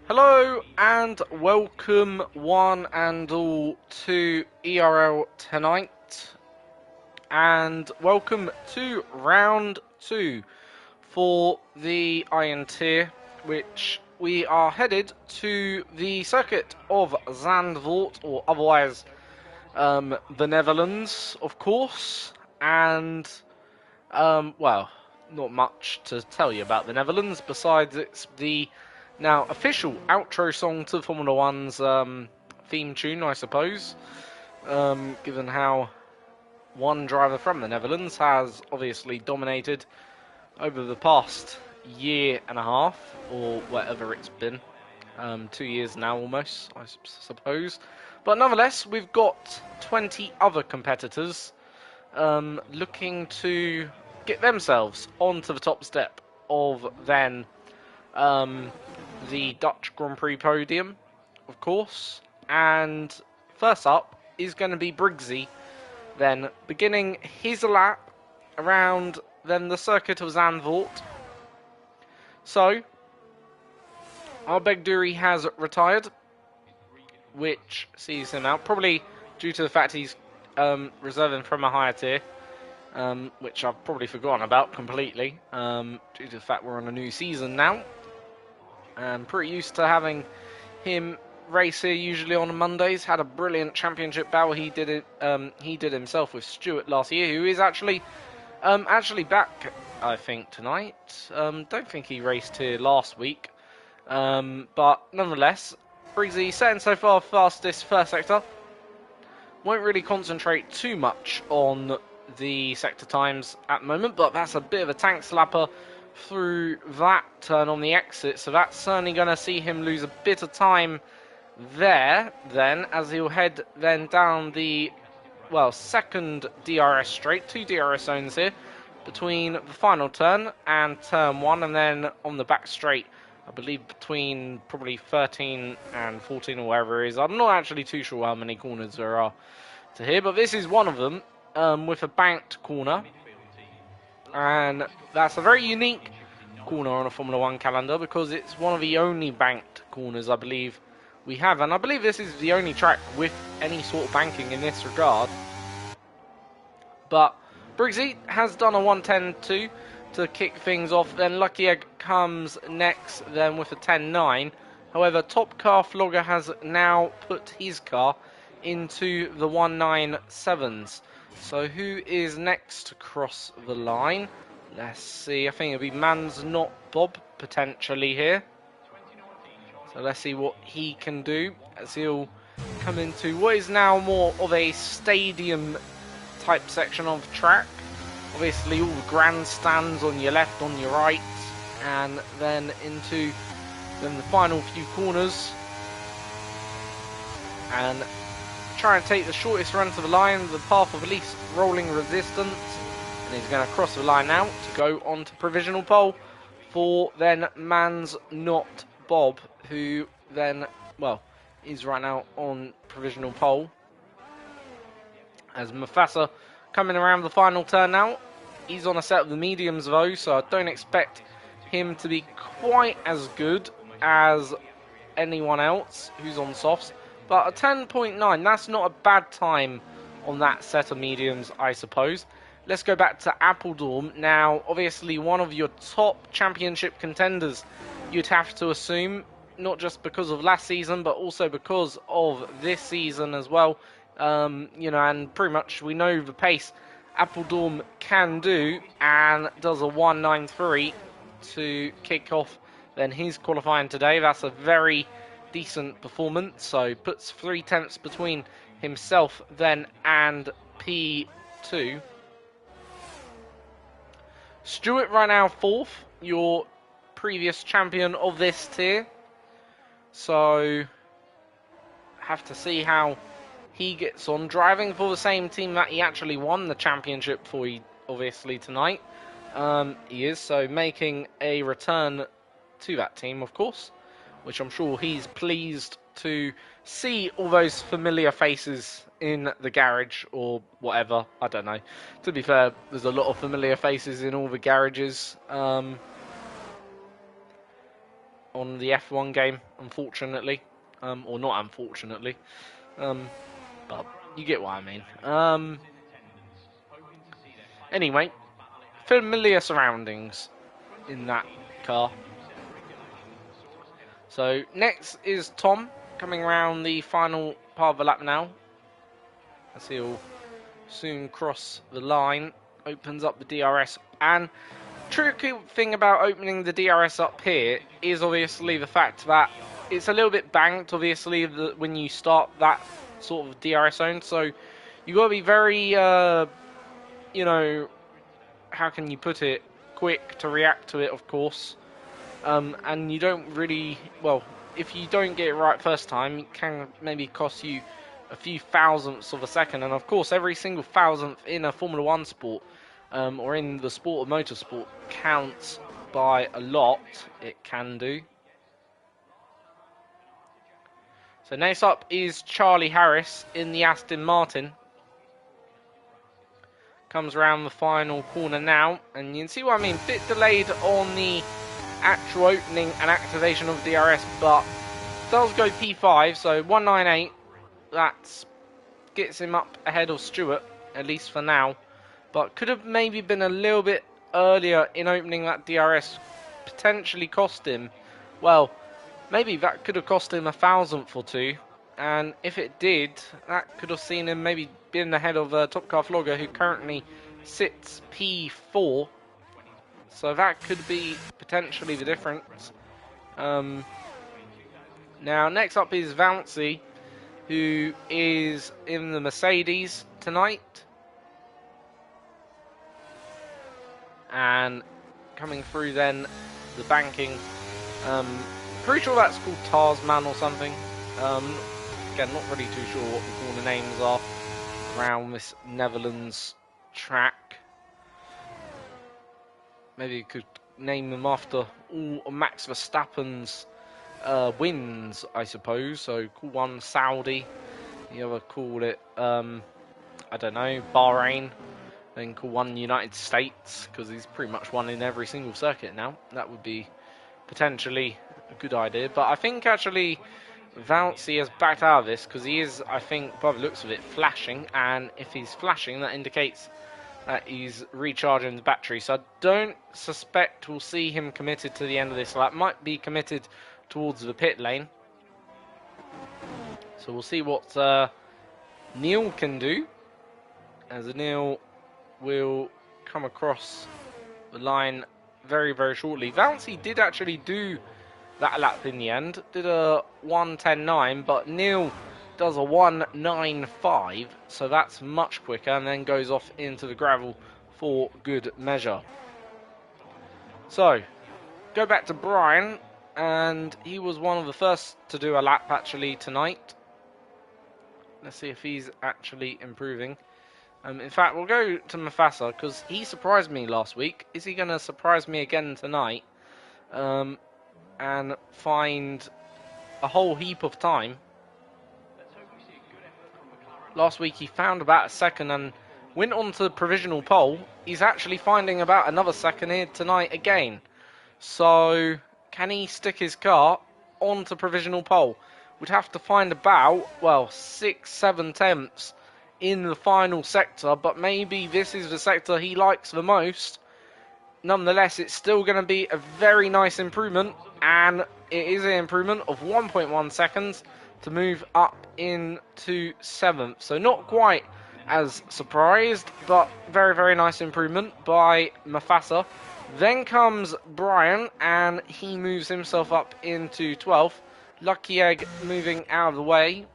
Hello and welcome one and all to ERL tonight, and welcome to round 2 for the IronTier, which we are headed to the circuit of Zandvoort, or otherwise the Netherlands, of course. And well, not much to tell you about the Netherlands besides it's the now official outro song to Formula One's theme tune, I suppose. Given how one driver from the Netherlands has obviously dominated over the past year and a half, or whatever it's been. 2 years now almost, I suppose. But nonetheless, we've got 20 other competitors looking to get themselves onto the top step of then the Dutch Grand Prix podium, of course. And first up is going to be Briggsy, then beginning his lap around then the circuit of Zandvoort. So, Arbegburi has retired, which sees him out, probably due to the fact he's reserving from a higher tier, which I've probably forgotten about completely, due to the fact we're on a new season now. I'm pretty used to having him race here usually on Mondays. Had a brilliant championship battle. He did it. He did himself with Stuart last year, who is actually back, I think, tonight. Don't think he raced here last week, but nonetheless, Briggsy setting so far fastest first sector. Won't really concentrate too much on the sector times at the moment, but that's a bit of a tank slapper through that turn on the exit, so that's certainly going to see him lose a bit of time there then, as he'll head then down the, well, second DRS straight, 2 DRS zones here, between the final turn and turn 1, and then on the back straight, I believe between probably 13 and 14 or wherever it is. I'm not actually too sure how many corners there are to here, but this is one of them, with a banked corner. And that's a very unique corner on a Formula 1 calendar, because it's one of the only banked corners I believe we have. And I believe this is the only track with any sort of banking in this regard. But Briggsy has done a 110.2 to kick things off. Then Lucky Egg comes next then with a 10.9. However, Top Car Flogger has now put his car into the 197s. So who is next to cross the line? Let's see. I think it'll be Mans Not Bob potentially here. So let's see what he can do as he'll come into what is now more of a stadium type section of track. Obviously all the grandstands on your left, on your right, and then into then the final few corners. And try and take the shortest run to the line, the path of least rolling resistance, and he's going to cross the line now to go on to provisional pole for then Mans Not Bob, who then, well, is right now on provisional pole. As Mufasa coming around the final turn now, he's on a set of the mediums though, so I don't expect him to be quite as good as anyone else who's on softs. But a 10.9, that's not a bad time on that set of mediums, I suppose. Let's go back to Apeldoorn. Now, obviously, one of your top championship contenders, you'd have to assume, not just because of last season, but also because of this season as well. You know, and pretty much we know the pace Apeldoorn can do, and does a 193 to kick off then his qualifying today. That's a very decent performance, so puts 3 tenths between himself then and P2. Stuart right now 4th, your previous champion of this tier, so have to see how he gets on, driving for the same team that he actually won the championship for, obviously, tonight. He is, so making a return to that team, of course, which I'm sure he's pleased to see all those familiar faces in the garage or whatever. I don't know. To be fair, there's a lot of familiar faces in all the garages. on the F1 game, unfortunately. Or not unfortunately. But you get what I mean. Anyway, familiar surroundings in that car. So next is Tom coming around the final part of the lap now. As he'll soon cross the line, opens up the DRS. And tricky thing about opening the DRS up here is obviously the fact that it's a little bit banked, obviously, when you start that sort of DRS zone. So you got to be very, you know, how can you put it, quick to react to it, of course. And you don't really, well, if you don't get it right first time, it can maybe cost you a few thousandths of a second. And of course, every single thousandth in a Formula One sport, or in the sport of motorsport, counts by a lot. It can do. So next up is Charlie Harris in the Aston Martin. Comes around the final corner now, and you can see what I mean. Bit delayed on the actual opening and activation of DRS, but does go P5, so 198. That gets him up ahead of Stewart, at least for now. But could have maybe been a little bit earlier in opening that DRS, potentially cost him. Well, maybe that could have cost him a thousandth or two. And if it did, that could have seen him maybe being ahead of Top Car Vlogger, who currently sits P4. So that could be potentially the difference. Now, next up is Vouncey, who is in the Mercedes tonight. And coming through then, the banking. Pretty sure that's called Tarsman or something. Again, not really too sure what the corner names are around this Netherlands track. Maybe you could name them after all Max Verstappen's wins, I suppose. So call one Saudi, the other call it, I don't know, Bahrain. Then call one United States, because he's pretty much won in every single circuit now. That would be potentially a good idea. But I think actually Vouncey has backed out of this, because he is, I think, by the looks of it, flashing. And if he's flashing, that indicates that he's recharging the battery. So I don't suspect we'll see him committed to the end of this lap. Might be committed towards the pit lane. So we'll see what Neil can do, as Neil will come across the line very, very shortly. Vouncey did actually do that lap in the end. Did a 1:10.9, but Neil does a 1:9.5, so that's much quicker, and then goes off into the gravel for good measure. So, go back to Brian, and he was one of the first to do a lap actually tonight. Let's see if he's actually improving. In fact, we'll go to Mufasa, because he surprised me last week. Is he going to surprise me again tonight? And find a whole heap of time. Last week he found about a second and went on to the provisional pole. He's actually finding about another second here tonight again. So, can he stick his car onto provisional pole? We'd have to find about, well, 6-7 tenths in the final sector, but maybe this is the sector he likes the most. Nonetheless, it's still going to be a very nice improvement, and it is an improvement of 1.1 seconds to move up into 7th. So not quite as surprised, but very, very nice improvement by Mufasa. Then comes Brian, and he moves himself up into 12th. Lucky Egg moving out of the way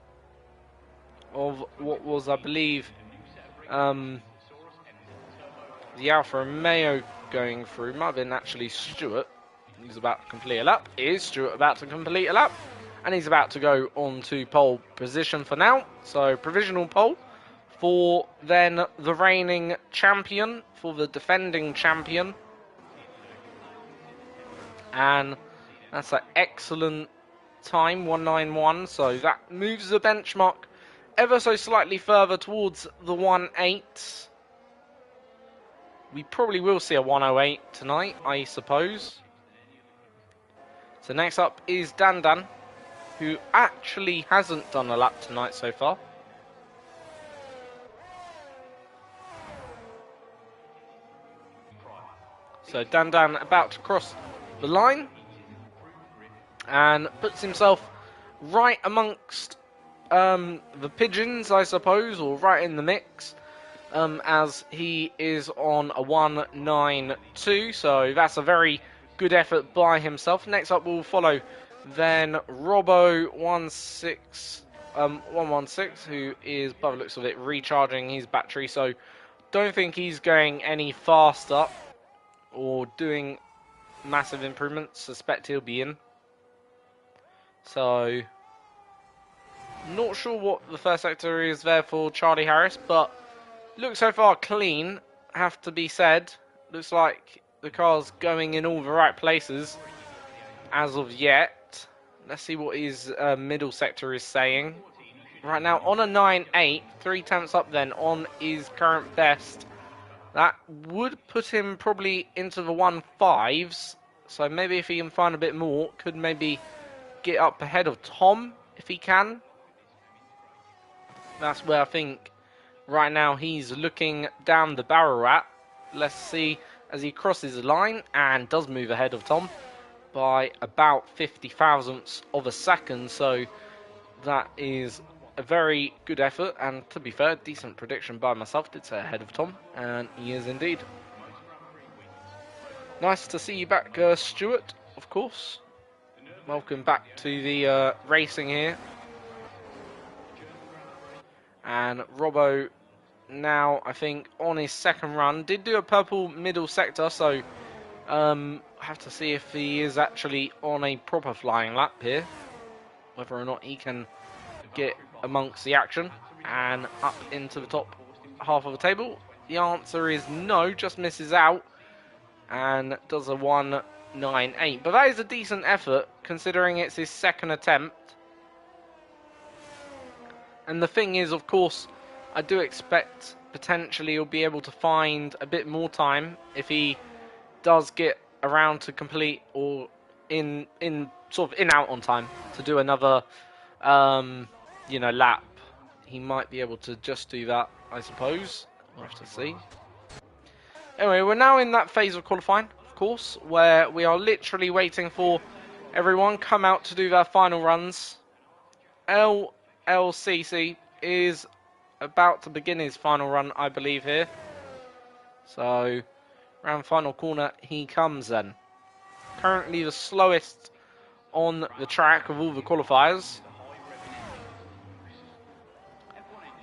of what was, I believe, the Alfa Romeo going through. Might have been actually Stewart. He's about to complete a lap. Is Stewart about to complete a lap? And he's about to go on to pole position for now. So provisional pole for then the reigning champion, for the defending champion. And that's an excellent time, 1:9.1. So that moves the benchmark ever so slightly further towards the 1:8. We probably will see a 1:08 tonight, I suppose. So next up is Dan, who actually hasn't done a lap tonight so far. So Dan about to cross the line and puts himself right amongst the pigeons, I suppose, or right in the mix, as he is on a 1.92. So that's a very good effort by himself. Next up will follow then Robo116, who is, by the looks of it, recharging his battery. So don't think he's going any faster or doing massive improvements. Suspect he'll be in. So not sure what the first sector is there for Charlie Harris, but looks so far clean, have to be said. Looks like the car's going in all the right places as of yet. Let's see what his middle sector is saying. Right now on a 9.8, 3/10 up then on his current best. That would put him probably into the 1.5s. So maybe if he can find a bit more, could maybe get up ahead of Tom if he can. That's where I think right now he's looking down the barrel at. Let's see as he crosses the line and does move ahead of Tom by about 50 thousandths of a second. So that is a very good effort, and to be fair, decent prediction by myself. Did say ahead of Tom, and he is indeed. Nice to see you back, Stuart, of course. Welcome back to the racing here. And Robbo now, I think, on his second run, did do a purple middle sector, so I have to see if he is actually on a proper flying lap here, whether or not he can get amongst the action and up into the top half of the table. The answer is no, just misses out and does a 1.98, but that is a decent effort considering it's his second attempt. And the thing is, of course, I do expect potentially he'll be able to find a bit more time if he does get around to complete or in out on time to do another lap. He might be able to just do that, I suppose. We'll have to see. Anyway, we're now in that phase of qualifying, of course, where we are literally waiting for everyone come out to do their final runs. LCC is about to begin his final run, I believe, here. So, round final corner he comes then. Currently the slowest on the track of all the qualifiers.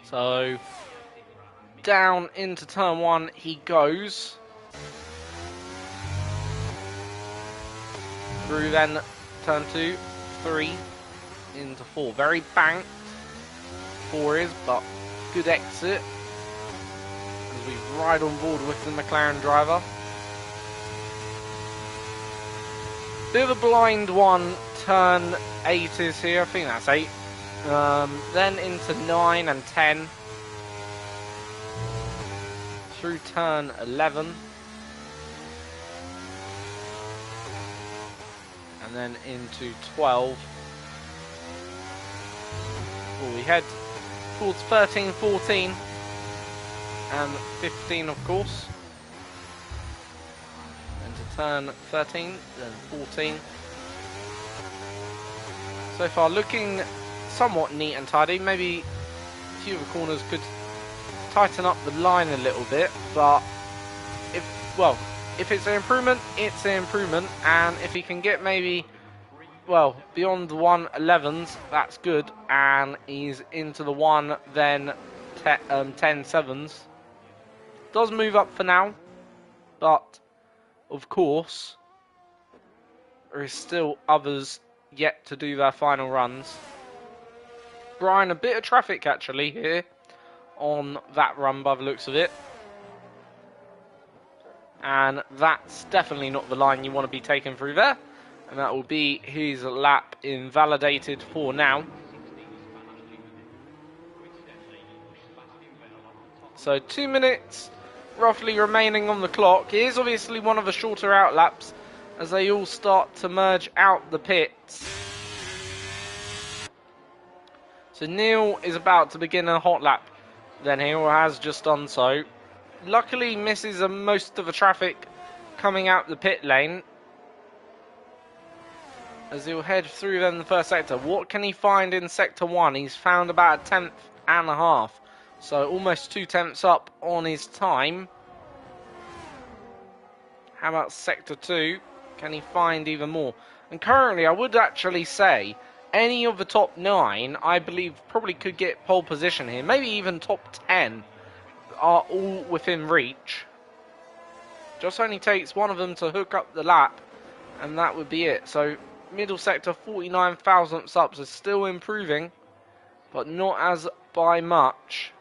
So, down into turn 1 he goes. Through then turn 2, 3, into 4. Very banked. 4 is, but good exit as we ride on board with the McLaren driver. Bit of a blind one, turn 8 is here, I think that's 8. Then into 9 and 10. Through turn 11. And then into 12. We head towards 13, 14 and 15, of course. Into turn 13, then 14. So far looking somewhat neat and tidy. Maybe a few of the corners could tighten up the line a little bit, but if it's an improvement, it's an improvement, and if he can get maybe beyond the 1.11s, that's good, and he's into the 10.7s. Does move up for now, but of course there is still others yet to do their final runs. Brian, a bit of traffic actually here on that run by the looks of it, and that's definitely not the line you want to be taken through there. And that will be his lap invalidated for now. So 2 minutes roughly remaining on the clock. It is obviously one of the shorter out laps as they all start to merge out the pits. So Neil is about to begin a hot lap. Then he has just done so. Luckily misses most of the traffic coming out the pit lane, as he'll head through then the first sector. What can he find in sector 1? He's found about a tenth and a half. So almost 2 tenths up on his time. How about sector 2? Can he find even more? And currently I would actually say any of the top 9, I believe, probably could get pole position here. Maybe even top 10 are all within reach. Just only takes one of them to hook up the lap, and that would be it. So middle sector 49 thousandths up, so still improving, but not as by much.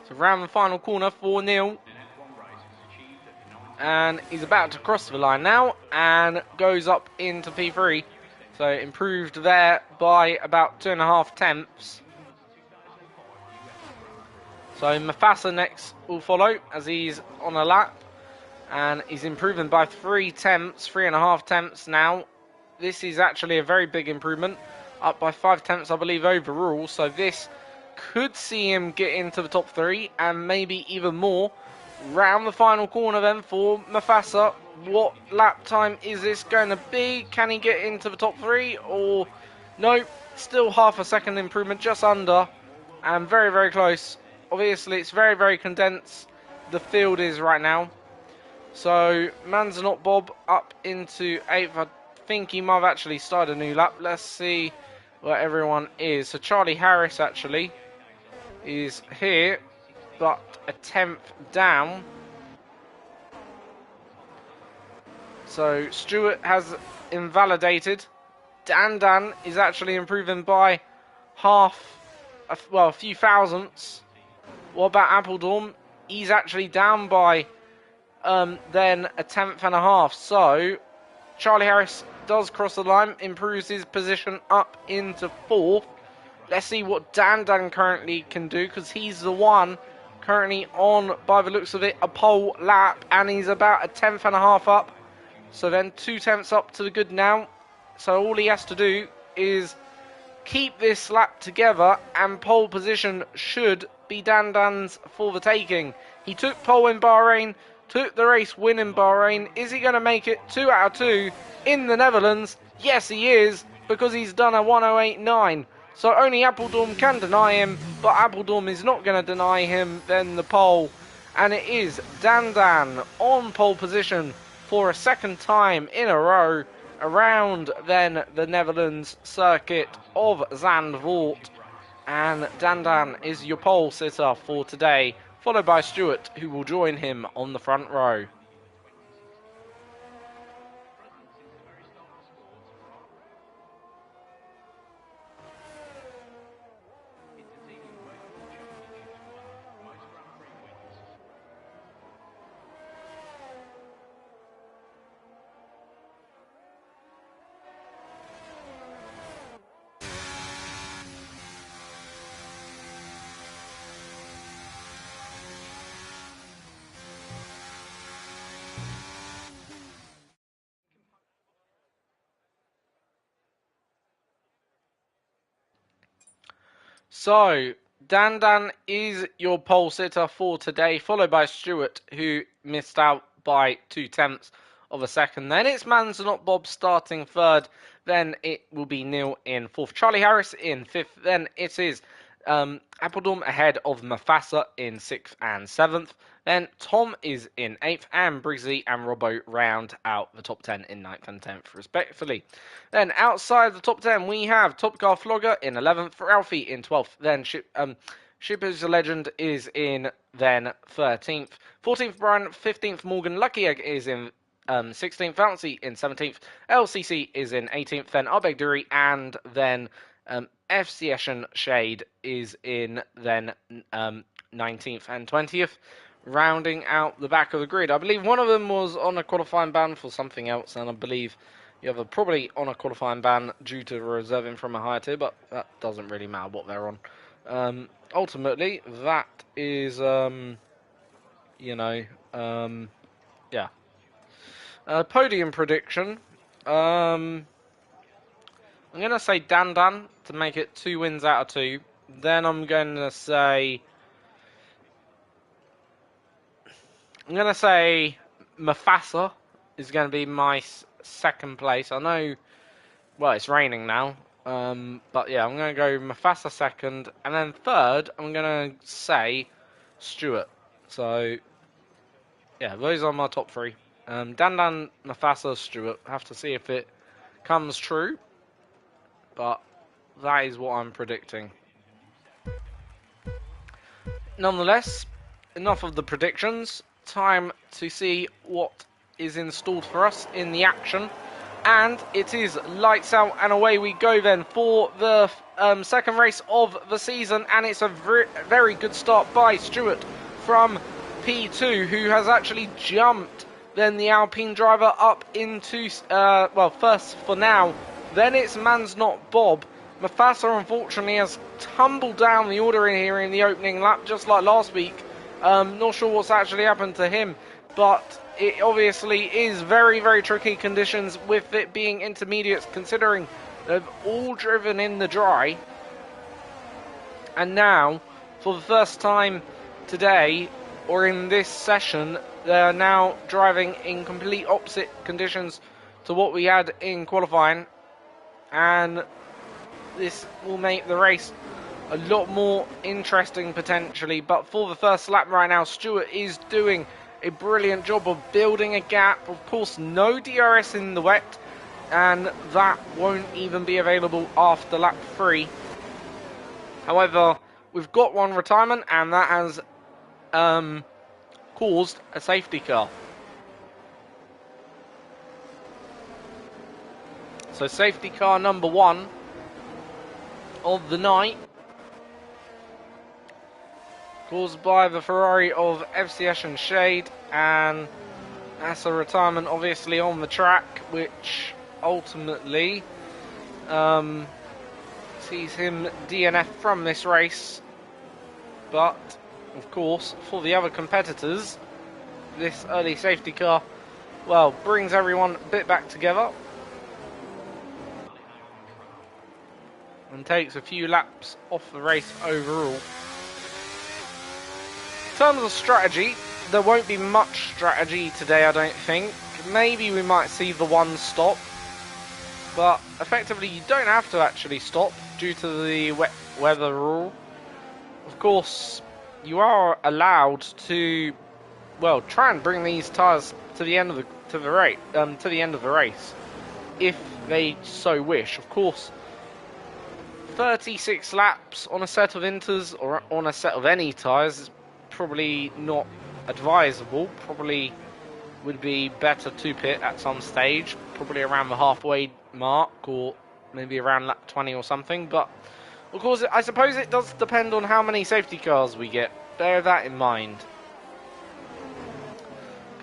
So round the final corner for Neil, and he's about to cross the line now and goes up into P3. So improved there by about 2.5 tenths. So Mufasa next will follow as he's on a lap, and he's improving by 3.5 tenths now. This is actually a very big improvement, up by 5 tenths I believe overall, so this could see him get into the top 3 and maybe even more. Round the final corner then for Mufasa. What lap time is this going to be? Can he get into the top 3 or no? Still half a second improvement, just under, and very, very close. Obviously, it's very, very condensed, the field is right now. So, Man's Not Bob up into 8th. I think he might have actually started a new lap. Let's see where everyone is. So, Charlie Harris actually is here, but a 10th down. So, Stewart has invalidated. Dan is actually improving by a few thousandths. What about Appledorn? He's actually down by then a 10.5. So Charlie Harris does cross the line, improves his position up into 4th. Let's see what Dan currently can do, because he's the one currently on, by the looks of it, a pole lap, and he's about a 10.5 up. So then 2 tenths up to the good now. So all he has to do is keep this lap together, and pole position should be Dan's for the taking. He took pole in Bahrain, took the race win in Bahrain. Is he going to make it 2 out of 2 in the Netherlands? Yes, he is, because he's done a 108.9. So only Appledorn can deny him, but Appledorn is not going to deny him then the pole. And it is Dan on pole position for a second time in a row around then the Netherlands circuit of Zandvoort. And Dan is your pole sitter for today, followed by Stewart, who will join him on the front row. So, Dan is your pole sitter for today, followed by Stewart, who missed out by 2 tenths of a second. Then it's Man's Not Bob starting 3rd. Then it will be Neil in 4th. Charlie Harris in 5th. Then it is Appledorn ahead of Mufasa in 6th and 7th. Then Tom is in 8th, and Briggsy and Robbo round out the top 10 in 9th and 10th, respectively. Then outside the top 10, we have Top Car Flogger in 11th, Ralphie in 12th. Then Shipper's Legend is in then 13th. 14th, Brian. 15th, Morgan. Lucky Egg is in 16th. Fancy in 17th. LCC is in 18th. Then Arbeg Dury, and then FCS Shade is in then 19th and 20th. Rounding out the back of the grid. I believe one of them was on a qualifying ban for something else, and I believe the other probably on a qualifying ban due to reserving from a higher tier, but that doesn't really matter what they're on. Ultimately, that is you know, yeah. Podium prediction. I'm gonna say Dan to make it 2 wins out of 2. Then I'm gonna say Mufasa is gonna be my second place. I know. Well, it's raining now. But yeah, I'm going to go Mufasa second. And then third, I'm going to say Stewart. So, yeah, those are my top 3. Dan, Mufasa, Stewart. Have to see if it comes true. But that is what I'm predicting. Nonetheless, enough of the predictions. Time to see what is installed for us in the action. And it is lights out and away we go then for the second race of the season. And it's a very good start by Stewart from P2, who has actually jumped then the Alpine driver up into, well, first for now. Then it's Man's Not Bob. Mufasa, unfortunately, has tumbled down the order in here in the opening lap, just like last week. Not sure what's actually happened to him, but it obviously is very, very tricky conditions with it being intermediates, considering they've all driven in the dry. And now, for the first time today, or in this session, they are now driving in complete opposite conditions to what we had in qualifying. And this will make the race a lot more interesting potentially. But for the first lap right now, Stewart is doing a brilliant job of building a gap. Of course, no DRS in the wet, and that won't even be available after lap 3. However, we've got one retirement, and that has caused a safety car. So safety car number 1 of the night, caused by the Ferrari of FCS and Shade, and that's a retirement obviously on the track, which ultimately sees him DNF from this race. But of course, for the other competitors, this early safety car, well, brings everyone a bit back together and takes a few laps off the race overall. In terms of strategy, there won't be much strategy today, I don't think. Maybe we might see the one stop, but effectively you don't have to actually stop due to the wet weather rule. Of course, you are allowed to, well, try and bring these tyres to the end of the race, if they so wish. Of course, 36 laps on a set of inters or on a set of any tyres is probably not advisable. Probably would be better to pit at some stage, probably around the halfway mark or maybe around lap 20 or something. But of course, I suppose it does depend on how many safety cars we get. Bear that in mind.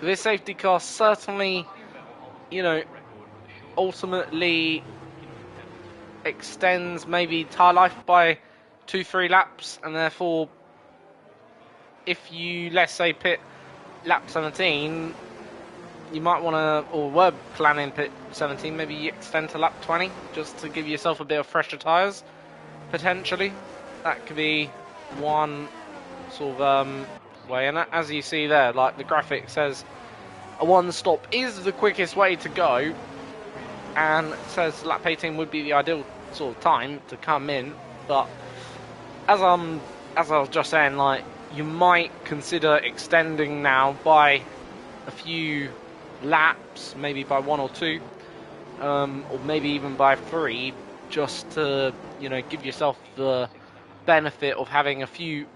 This safety car certainly, you know, ultimately extends maybe tyre life by 2-3 laps, and therefore if you, let's say, pit lap 17, you might want to, or were planning pit 17, maybe you extend to lap 20 just to give yourself a bit of fresher tyres, potentially. That could be one sort of way. And as you see there, like the graphic says, a one stop is the quickest way to go, and it says lap 18 would be the ideal sort of time to come in. But as I was just saying, like, you might consider extending now by a few laps, maybe by 1 or 2, or maybe even by 3, just to, you know, give yourself the benefit of having a few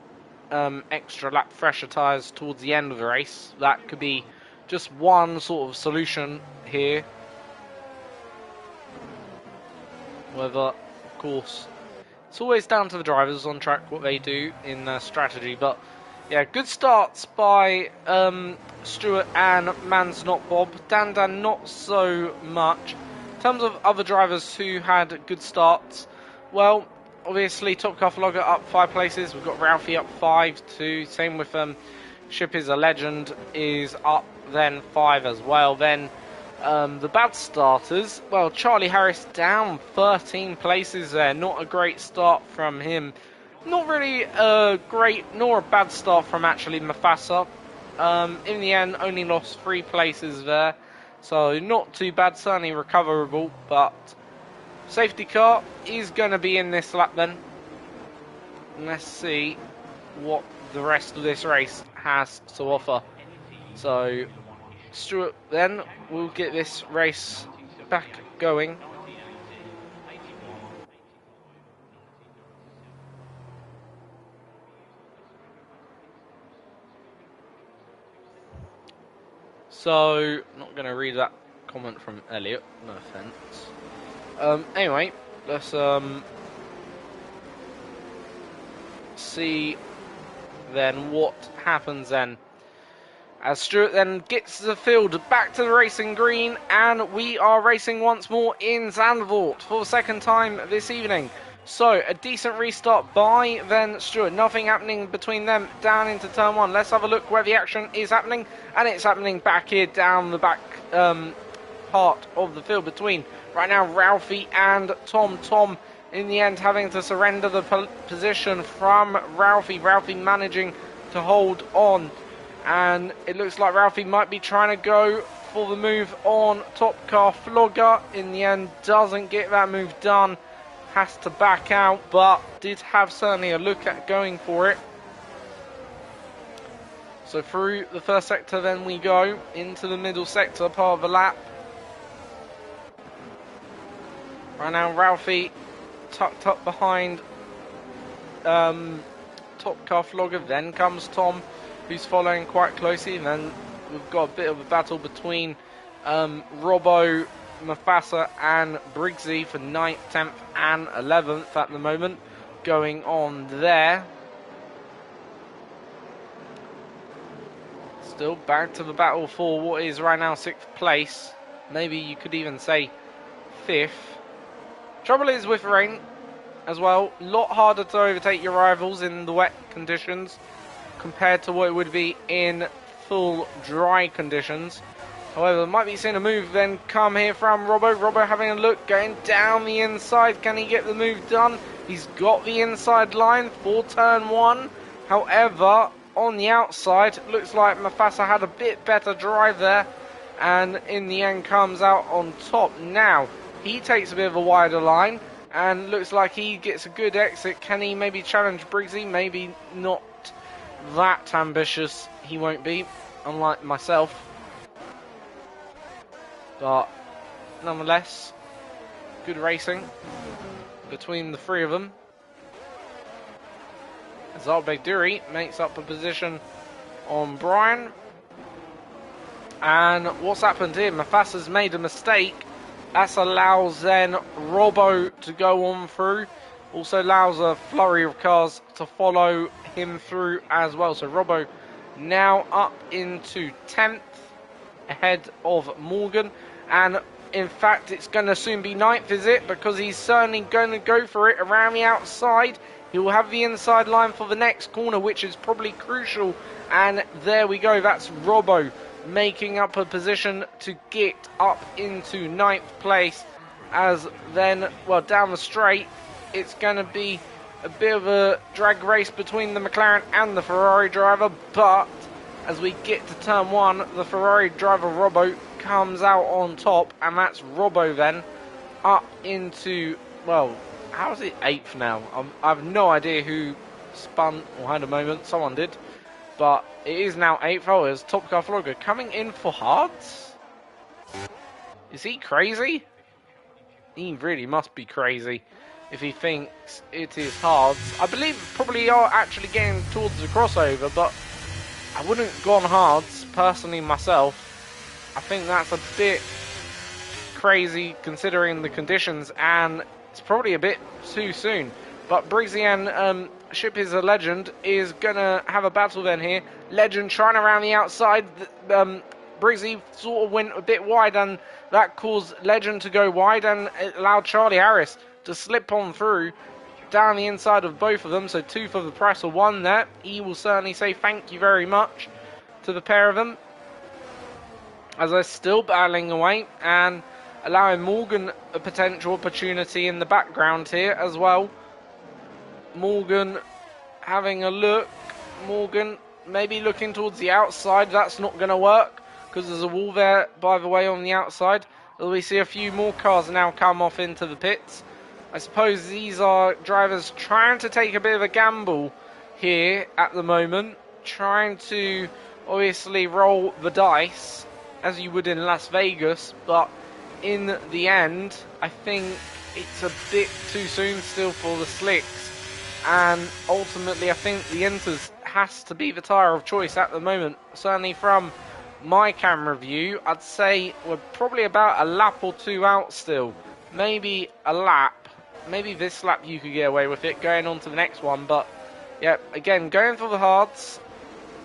extra lap fresher tyres towards the end of the race. That could be just one sort of solution here. Whether, of course, it's always down to the drivers on track what they do in their strategy. But yeah, good starts by Stewart and Man's Not Bob. Dan not so much. In terms of other drivers who had good starts, well, obviously Top Car Vlogger up 5 places. We've got Ralphie up 5 too. Same with Ship is a Legend is up then 5 as well. Then the bad starters, well, Charlie Harris down 13 places there. Not a great start from him. Not really a great nor a bad start from actually Mufasa. In the end, only lost 3 places there. So not too bad, certainly recoverable, but safety car is going to be in this lap then. Let's see what the rest of this race has to offer. So Stuart then will get this race back going. So, not going to read that comment from Elliot, no offence. Anyway, let's see then what happens then. As Stuart then gets the field back to the racing green, and we are racing once more in Zandvoort for the second time this evening. So, a decent restart by then Stuart. Nothing happening between them down into turn 1. Let's have a look where the action is happening. And it's happening back here down the back part of the field between right now Ralphie and Tom. Tom, in the end, having to surrender the position from Ralphie. Ralphie managing to hold on. And it looks like Ralphie might be trying to go for the move on Top Car Flogger. In the end, doesn't get that move done. Has to back out, but did have certainly a look at going for it. So through the first sector then we go into the middle sector, part of the lap. Right now Ralphie tucked up behind Top Car Flogger. Then comes Tom, who's following quite closely. And then we've got a bit of a battle between Robbo, Mufasa and Briggsy for 9th, 10th and 11th at the moment going on there. Still back to the battle for what is right now 6th place. Maybe you could even say 5th. Trouble is with rain as well, a lot harder to overtake your rivals in the wet conditions compared to what it would be in full dry conditions. However, might be seeing a move then come here from Robbo. Robbo having a look, going down the inside. Can he get the move done? He's got the inside line for turn 1. However, on the outside, looks like Mufasa had a bit better drive there. And in the end comes out on top. Now, he takes a bit of a wider line. And looks like he gets a good exit. Can he maybe challenge Briggsy? Maybe not that ambitious. He won't be, unlike myself. But nonetheless, good racing between the 3 of them. Zalbegduri makes up a position on Brian. And what's happened here? Mufasa's made a mistake. That allows then Robbo to go on through. Also allows a flurry of cars to follow him through as well. So Robbo now up into 10th. Ahead of Morgan, and in fact it's going to soon be 9th, is it? Because he's certainly going to go for it around the outside. He will have the inside line for the next corner, which is probably crucial, and there we go. That's Robbo making up a position to get up into 9th place. As then, well, down the straight it's going to be a bit of a drag race between the McLaren and the Ferrari driver, but as we get to turn 1, the Ferrari driver Robbo comes out on top, and that's Robbo then up into, well, how is it 8th now? I have no idea who spun or had a moment. Someone did, but it is now 8th. Oh, it's Top Car Flogger coming in for Hards. Is he crazy? He really must be crazy if he thinks it is Hards. I believe probably are actually getting towards the crossover, but I wouldn't have gone Hards, personally, myself. I think that's a bit crazy considering the conditions, and it's probably a bit too soon. But Briggsy and Ship is a Legend is going to have a battle then here. Legend trying around the outside. Briggsy sort of went a bit wide, and that caused Legend to go wide, and it allowed Charlie Harris to slip on through down the inside of both of them. So 2 for the price of 1 there. He will certainly say thank you very much. to the pair of them, as they're still battling away and allowing Morgan a potential opportunity in the background here as well. Morgan having a look. Morgan maybe looking towards the outside. That's not going to work because there's a wall there, by the way, on the outside. We see a few more cars now come off into the pits. I suppose these are drivers trying to take a bit of a gamble here at the moment, trying to obviously roll the dice as you would in Las Vegas, but in the end I think it's a bit too soon still for the slicks, and ultimately I think the Inters has to be the tyre of choice at the moment. Certainly from my camera view, I'd say we're probably about a lap or two out still, maybe a lap. Maybe this lap you could get away with it going on to the next one, but yeah, again, going for the hards,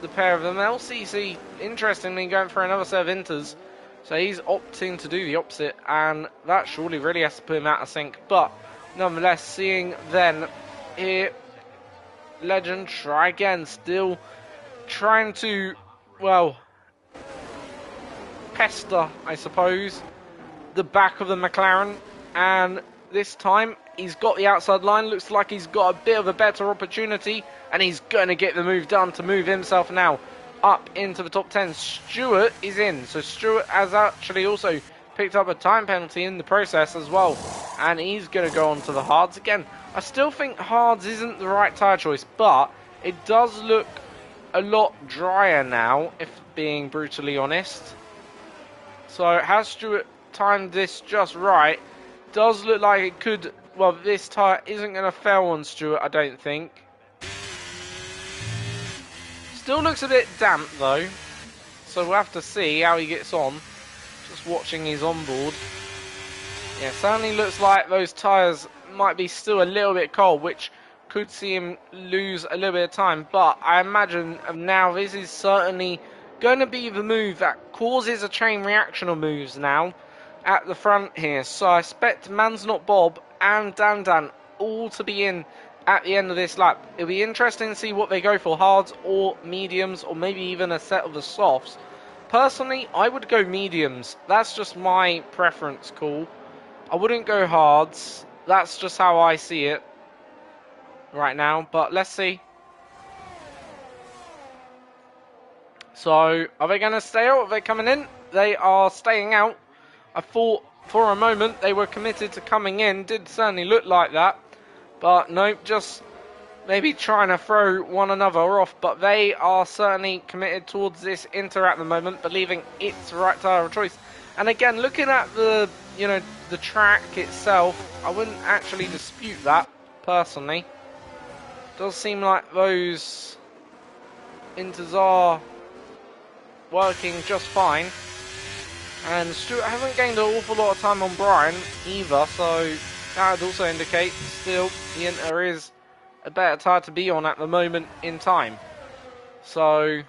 the pair of them. LCC, interestingly, going for another set of inters, so he's opting to do the opposite, and that surely really has to put him out of sync. But nonetheless, seeing then here, Legend try again, still trying to, well, pester, I suppose, the back of the McLaren, and this time he's got the outside line. Looks like he's got a bit of a better opportunity, and he's going to get the move done to move himself now up into the top 10. Stewart is in, so Stewart has actually also picked up a time penalty in the process as well, and he's going to go on to the hards again. I still think hards isn't the right tyre choice, but it does look a lot drier now, if being brutally honest. So has Stewart timed this just right? Does look like it could. Well, this tyre isn't going to fail on Stewart, I don't think. Still looks a bit damp though, so we'll have to see how he gets on. Just watching his onboard. Yeah, certainly looks like those tyres might be still a little bit cold, which could see him lose a little bit of time. But I imagine now this is certainly going to be the move that causes a chain reaction of moves now at the front here. So I expect Man's Not Bob and Dan all to be in at the end of this lap. It'll be interesting to see what they go for, hards or mediums, or maybe even a set of the softs. Personally, I would go mediums. That's just my preference call. I wouldn't go hards. That's just how I see it right now, but let's see. So, are they going to stay out? Are they coming in? They are staying out. I thought for a moment they were committed to coming in. Did certainly look like that. But no, just maybe trying to throw one another off. But they are certainly committed towards this Inter at the moment, believing it's the right tyre of choice. And again, looking at the, the track itself, I wouldn't actually dispute that, personally. Does seem like those Inters are working just fine. And Stewart hasn't gained an awful lot of time on Brian either, so that would also indicate still the Inter is a better tyre to be on at the moment in time. So,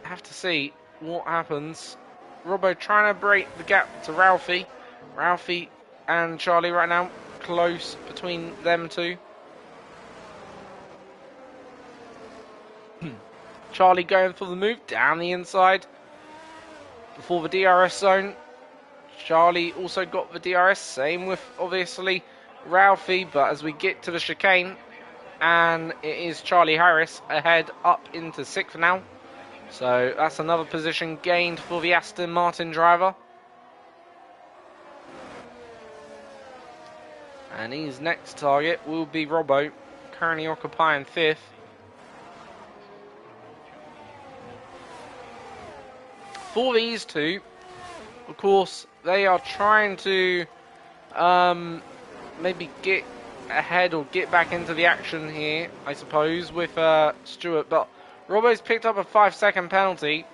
have to see what happens. Robbo trying to break the gap to Ralphie. Ralphie and Charlie right now close between them two. Charlie going for the move down the inside before the DRS zone. Charlie also got the DRS, same with obviously Ralphie, but as we get to the chicane, and it is Charlie Harris ahead up into 6th now. So that's another position gained for the Aston Martin driver. And his next target will be Robbo, currently occupying 5th. For these two, of course, they are trying to maybe get ahead or get back into the action here, I suppose, with Stewart. But Robbo's picked up a 5-second penalty.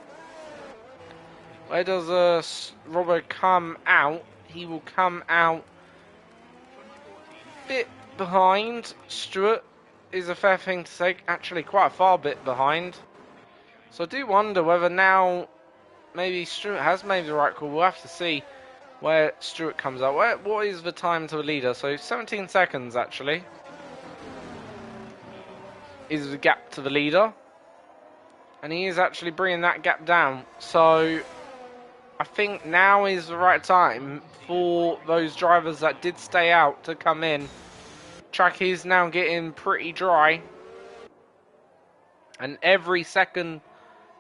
Where does Robbo come out? He will come out a bit behind. Stewart is a fair thing to say, actually quite a far bit behind. So I do wonder whether now maybe Stewart has made the right call. We'll have to see where Stewart comes out. What is the time to the leader? So 17 seconds actually is the gap to the leader. And he is actually bringing that gap down. So I think now is the right time for those drivers that did stay out to come in. Track is now getting pretty dry. And every second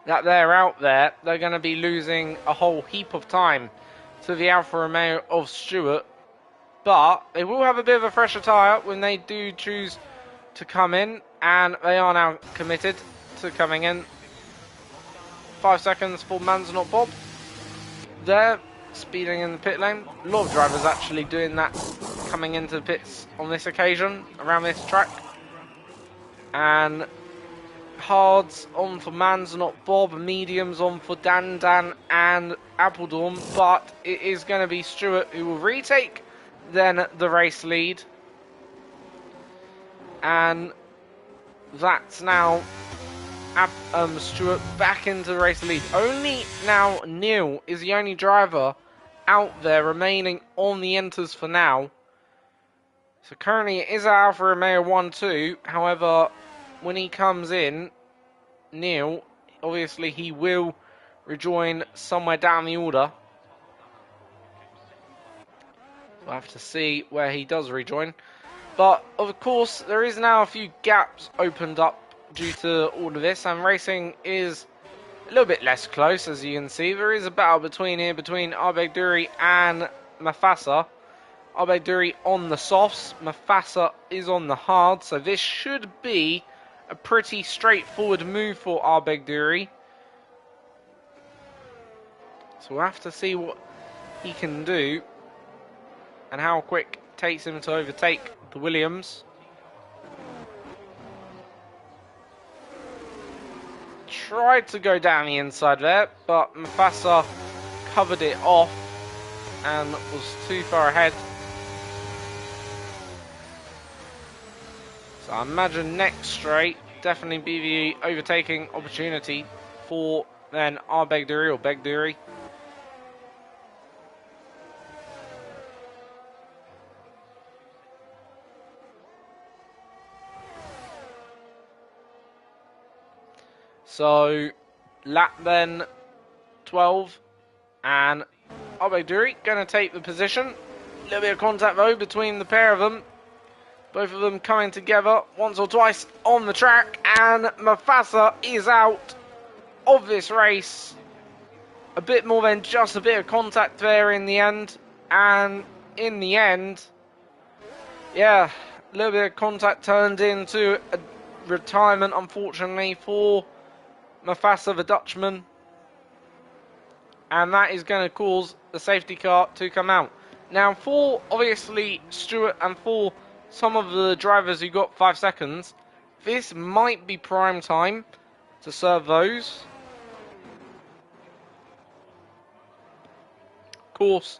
that they're out there, they're going to be losing a whole heap of time to the Alfa Romeo of Stewart. But they will have a bit of a fresher tyre when they do choose to come in. And they are now committed to coming in. 5 seconds for Mans Not Bob. They're speeding in the pit lane. A lot of drivers actually doing that, coming into the pits on this occasion, around this track. And hards on for Mans Not Bob, mediums on for Dan and Appledorn. But it is going to be Stewart who will retake then the race lead. And that's now Stewart back into the race lead. Only now Neil is the only driver out there remaining on the enters for now. So currently it is Alfa Romeo 1-2. However, when he comes in, Neil, obviously he will rejoin somewhere down the order. We'll have to see where he does rejoin. But of course, there is now a few gaps opened up due to all of this, and racing is a little bit less close, as you can see. There is a battle between Arbejduri and Mafasa. Arbejduri on the softs, Mafasa is on the hard, so this should be a pretty straightforward move for Arbejduri. So we'll have to see what he can do and how quick it takes him to overtake the Williams. Tried to go down the inside there, but Mafasa covered it off and was too far ahead. So I imagine next straight definitely be the overtaking opportunity for then Arbejduri or Begduri. So lap then 12 and Arbejduri going to take the position. A little bit of contact though between the pair of them. Both of them coming together once or twice on the track, and Mafasa is out of this race. A bit more than just a bit of contact there in the end, and in the end, yeah, a little bit of contact turned into a retirement, unfortunately, for Mafasa, the Dutchman, and that is going to cause the safety car to come out. Now, for obviously Stewart and for some of the drivers who got 5 seconds, this might be prime time to serve those. Of course,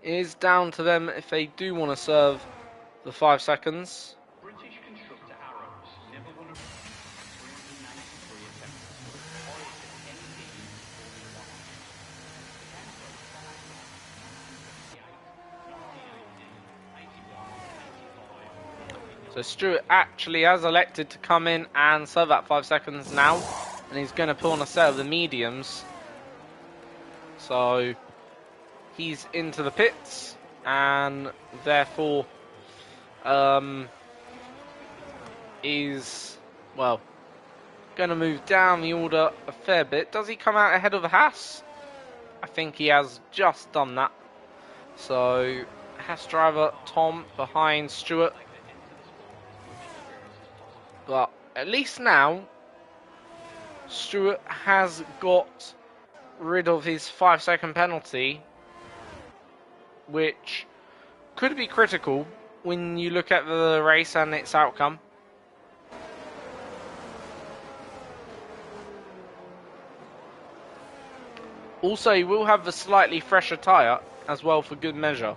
it is down to them if they do want to serve the 5 seconds. So Stewart actually has elected to come in and serve that 5 seconds now, and he's going to put on a set of the mediums. So he's into the pits, and therefore is, well, going to move down the order a fair bit. Does he come out ahead of the Haas? I think he has just done that. So Haas driver Tom behind Stewart. But at least now, Stewart has got rid of his 5 second penalty, which could be critical when you look at the race and its outcome. Also, he will have the slightly fresher tyre as well for good measure.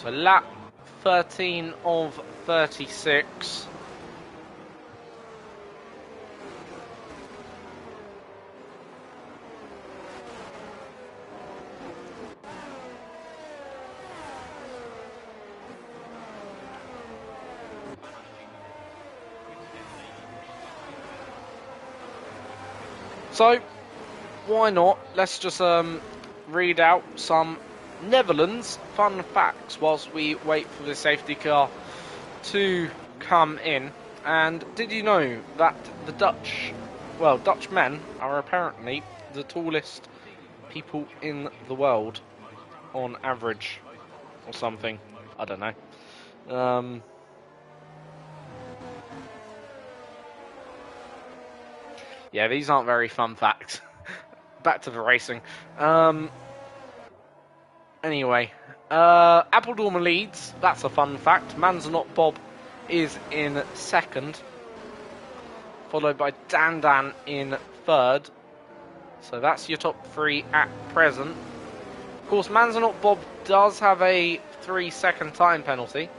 So lap 13 of 36. So, why not? Let's just read out some Netherlands fun facts whilst we wait for the safety car to come in. And did you know that the Dutch men are apparently the tallest people in the world on average, or something? I don't know. Yeah, these aren't very fun facts. Back to the racing. Anyway, Appledorn leads. That's a fun fact. Manzanar Bob is in second, followed by Dan in third. So that's your top three at present. Of course, Manzanar Bob does have a 3-second time penalty.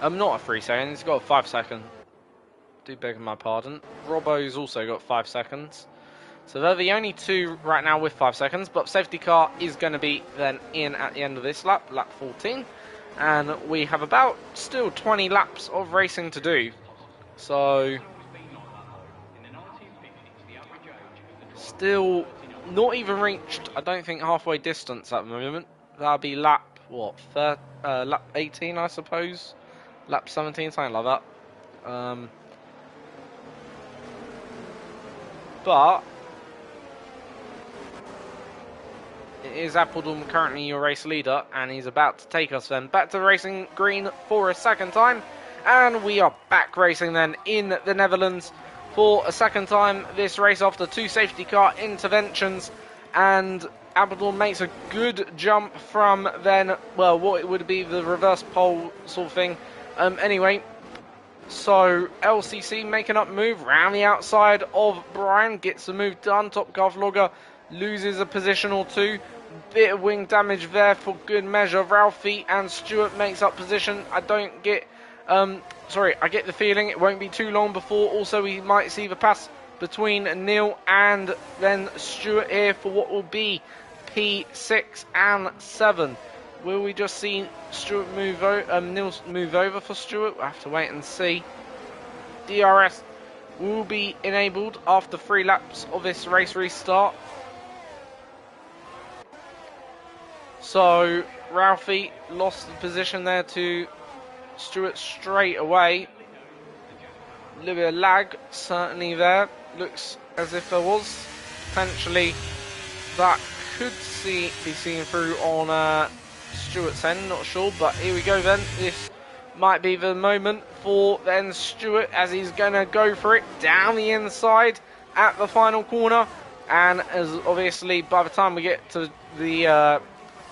Not a 3 second, he's got a 5 second. Do beg my pardon. Robbo's also got 5 seconds. So they're the only two right now with 5 seconds, but safety car is going to be then in at the end of this lap, lap 14. And we have about still 20 laps of racing to do. So still not even reached, I don't think, halfway distance at the moment. That'll be lap, what, lap 18, I suppose? Lap 17, something like that. But it is Appledorn currently your race leader, and he's about to take us then back to the racing green for a second time. And we are back racing then in the Netherlands for a second time this race after 2 safety car interventions. And Appledorn makes a good jump from then, well, what it would be the reverse pole sort of thing. Anyway, so LCC making up move round the outside of Brian, gets the move done. Top car vlogger loses a position or two. Bit of wing damage there for good measure. Ralphie and Stewart makes up position. I get the feeling it won't be too long before also we might see the pass between Neil and then Stewart here for what will be P6 and 7. Will we just see Stewart move over, Neil move over for Stewart? We'll have to wait and see. DRS will be enabled after 3 laps of this race restart. So Ralphie lost the position there to Stewart straight away. A little bit of lag certainly there. Looks as if there was potentially that could be seen through on Stewart's end, not sure, but here we go then. This might be the moment for then Stewart as he's going to go for it down the inside at the final corner. And as obviously by the time we get to the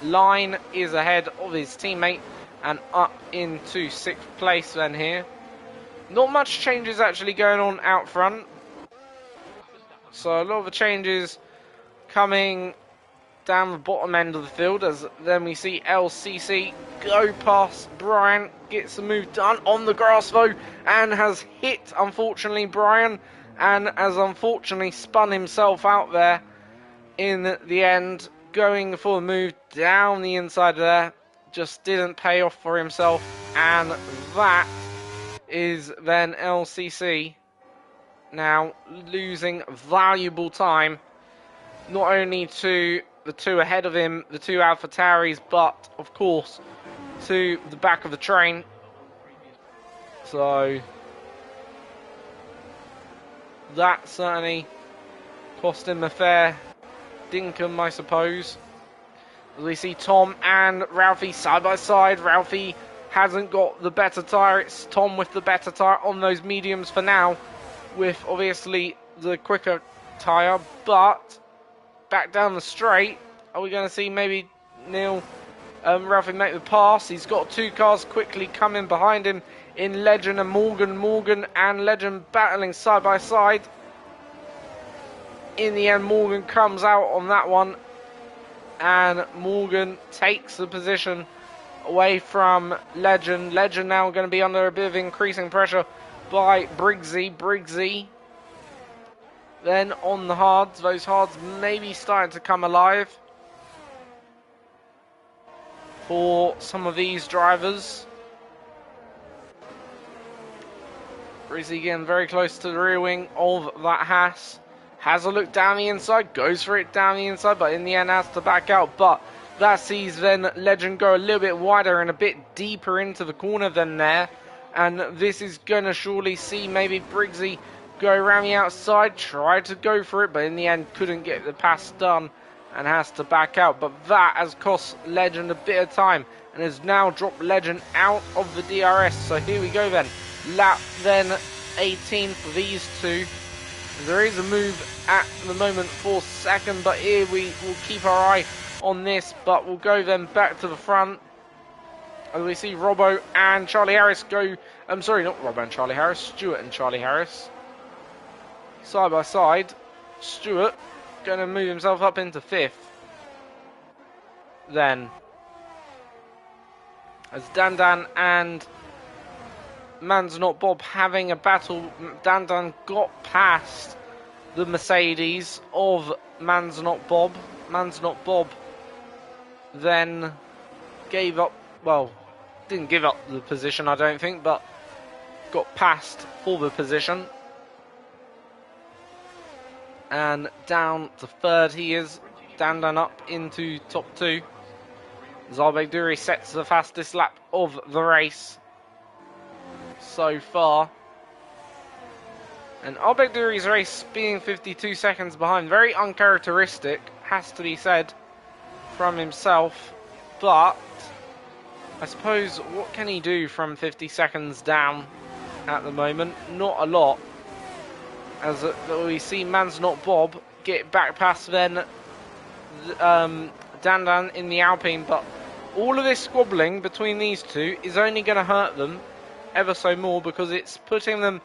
line is ahead of his teammate and up into 6th place then here. Not much changes actually going on out front. So a lot of the changes coming down the bottom end of the field, as then we see LCC go past Brian, gets the move done on the grass though, and has hit, unfortunately, Brian, and has unfortunately spun himself out there in the end, going for a move down the inside there, just didn't pay off for himself, and that is then LCC now losing valuable time, not only to the 2 ahead of him, the 2 AlphaTauris, but of course to the back of the train. So that certainly cost him a fair dinkum, I suppose. As we see Tom and Ralphie side by side. Ralphie hasn't got the better tyre. It's Tom with the better tyre on those mediums for now, with obviously the quicker tyre. But back down the straight, are we going to see maybe Neil Ralphie make the pass? He's got 2 cars quickly coming behind him in Legend and Morgan. Morgan and Legend battling side by side. In the end, Morgan comes out on that one, and Morgan takes the position away from Legend. Legend now going to be under a bit of increasing pressure by Briggsy. Briggsy then on the hards. Those hards maybe starting to come alive for some of these drivers. Briggsy getting very close to the rear wing of that Haas. Has a look down the inside, goes for it down the inside, but in the end has to back out. But that sees then Legend go a little bit wider and a bit deeper into the corner than there. And this is going to surely see maybe Briggsy go around the outside, try to go for it, but in the end couldn't get the pass done and has to back out. But that has cost Legend a bit of time and has now dropped Legend out of the DRS. So here we go then. Lap then 18 for these two. There is a move at the moment for second, but here we will keep our eye on this, but we'll go then back to the front as we see Robbo and Charlie Harris go, I'm sorry, not Robbo and Charlie Harris, Stewart and Charlie Harris side by side. Stewart going to move himself up into 5th then, as Dan and Man's Not Bob having a battle. Dan got past the Mercedes of Man's Not Bob. Man's Not Bob then gave up, well, didn't give up the position I don't think, but got past for the position. And down to 3rd he is. Dan up into top 2. Zarbek Duri sets the fastest lap of the race so far. And Albek Duri's race being 52 seconds behind, very uncharacteristic, has to be said, from himself. But I suppose what can he do from 50 seconds down at the moment? Not a lot. As we see Man's Not Bob get back past then Dan in the Alpine, but all of this squabbling between these two is only going to hurt them ever so more, because it's putting them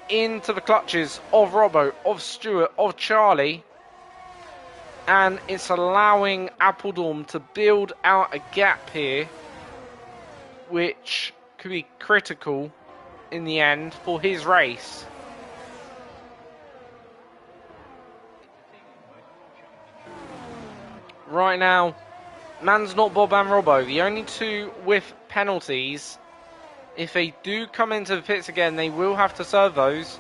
into the clutches of Robbo, of Stewart, of Charlie, and it's allowing Appledorn to build out a gap here which could be critical in the end for his race. Right now, Man's Not Bob and Robbo, the only two with penalties. If they do come into the pits again, they will have to serve those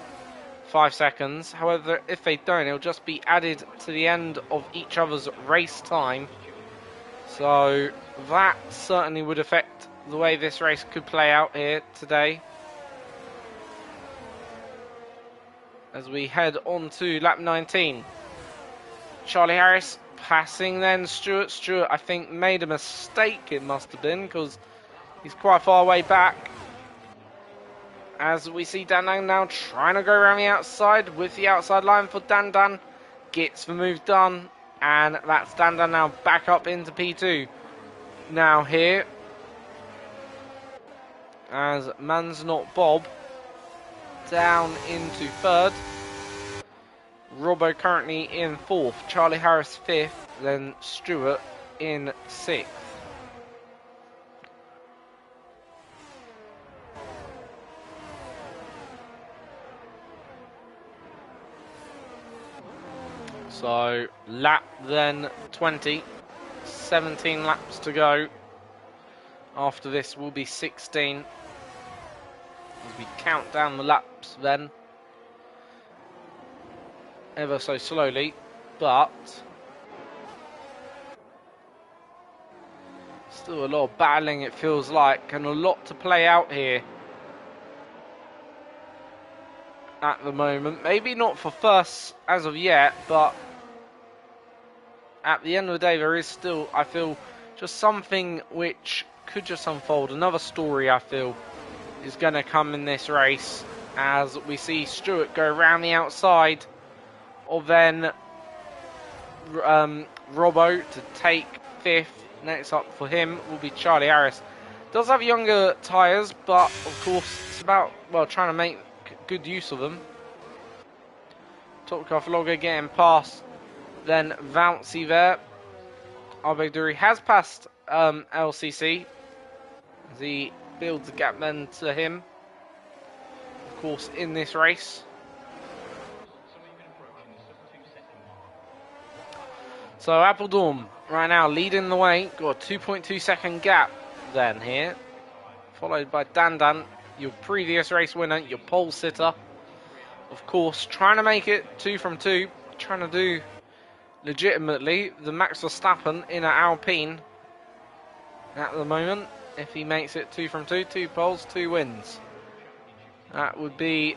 5 seconds. However, if they don't, it'll just be added to the end of each other's race time. So that certainly would affect the way this race could play out here today. As we head on to lap 19. Charlie Harris passing then Stewart. Stewart, I think, made a mistake, it must have been, because he's quite far away back. As we see Dan now trying to go around the outside with the outside line for Dan. Gets the move done, and that's Dan now back up into P2. Now here, as Man's Not Bob down into 3rd. Robbo currently in 4th. Charlie Harris 5th. Then Stewart in 6th. So lap then 20. 17 laps to go. After this will be 16. As we count down the laps then. Ever so slowly, but still a lot of battling, it feels like, and a lot to play out here at the moment. Maybe not for first as of yet, but at the end of the day there is still, I feel, just something which could just unfold. Another story, I feel, is going to come in this race as we see Stewart go around the outside of then Robbo to take 5th. Next up for him will be Charlie Harris. Does have younger tyres, but of course it's about, well, trying to make good use of them. Top car Vlogger getting past, then Bouncy there. Abeduri has passed LCC as he builds a gap then to him, of course, in this race. So Appledorn right now leading the way, got a 2.2 second gap then here, followed by Dan, your previous race winner, your pole sitter. Of course, trying to make it 2 from 2, trying to do legitimately the Max Verstappen in an Alpine at the moment. If he makes it 2 from 2, 2 poles, 2 wins. That would be,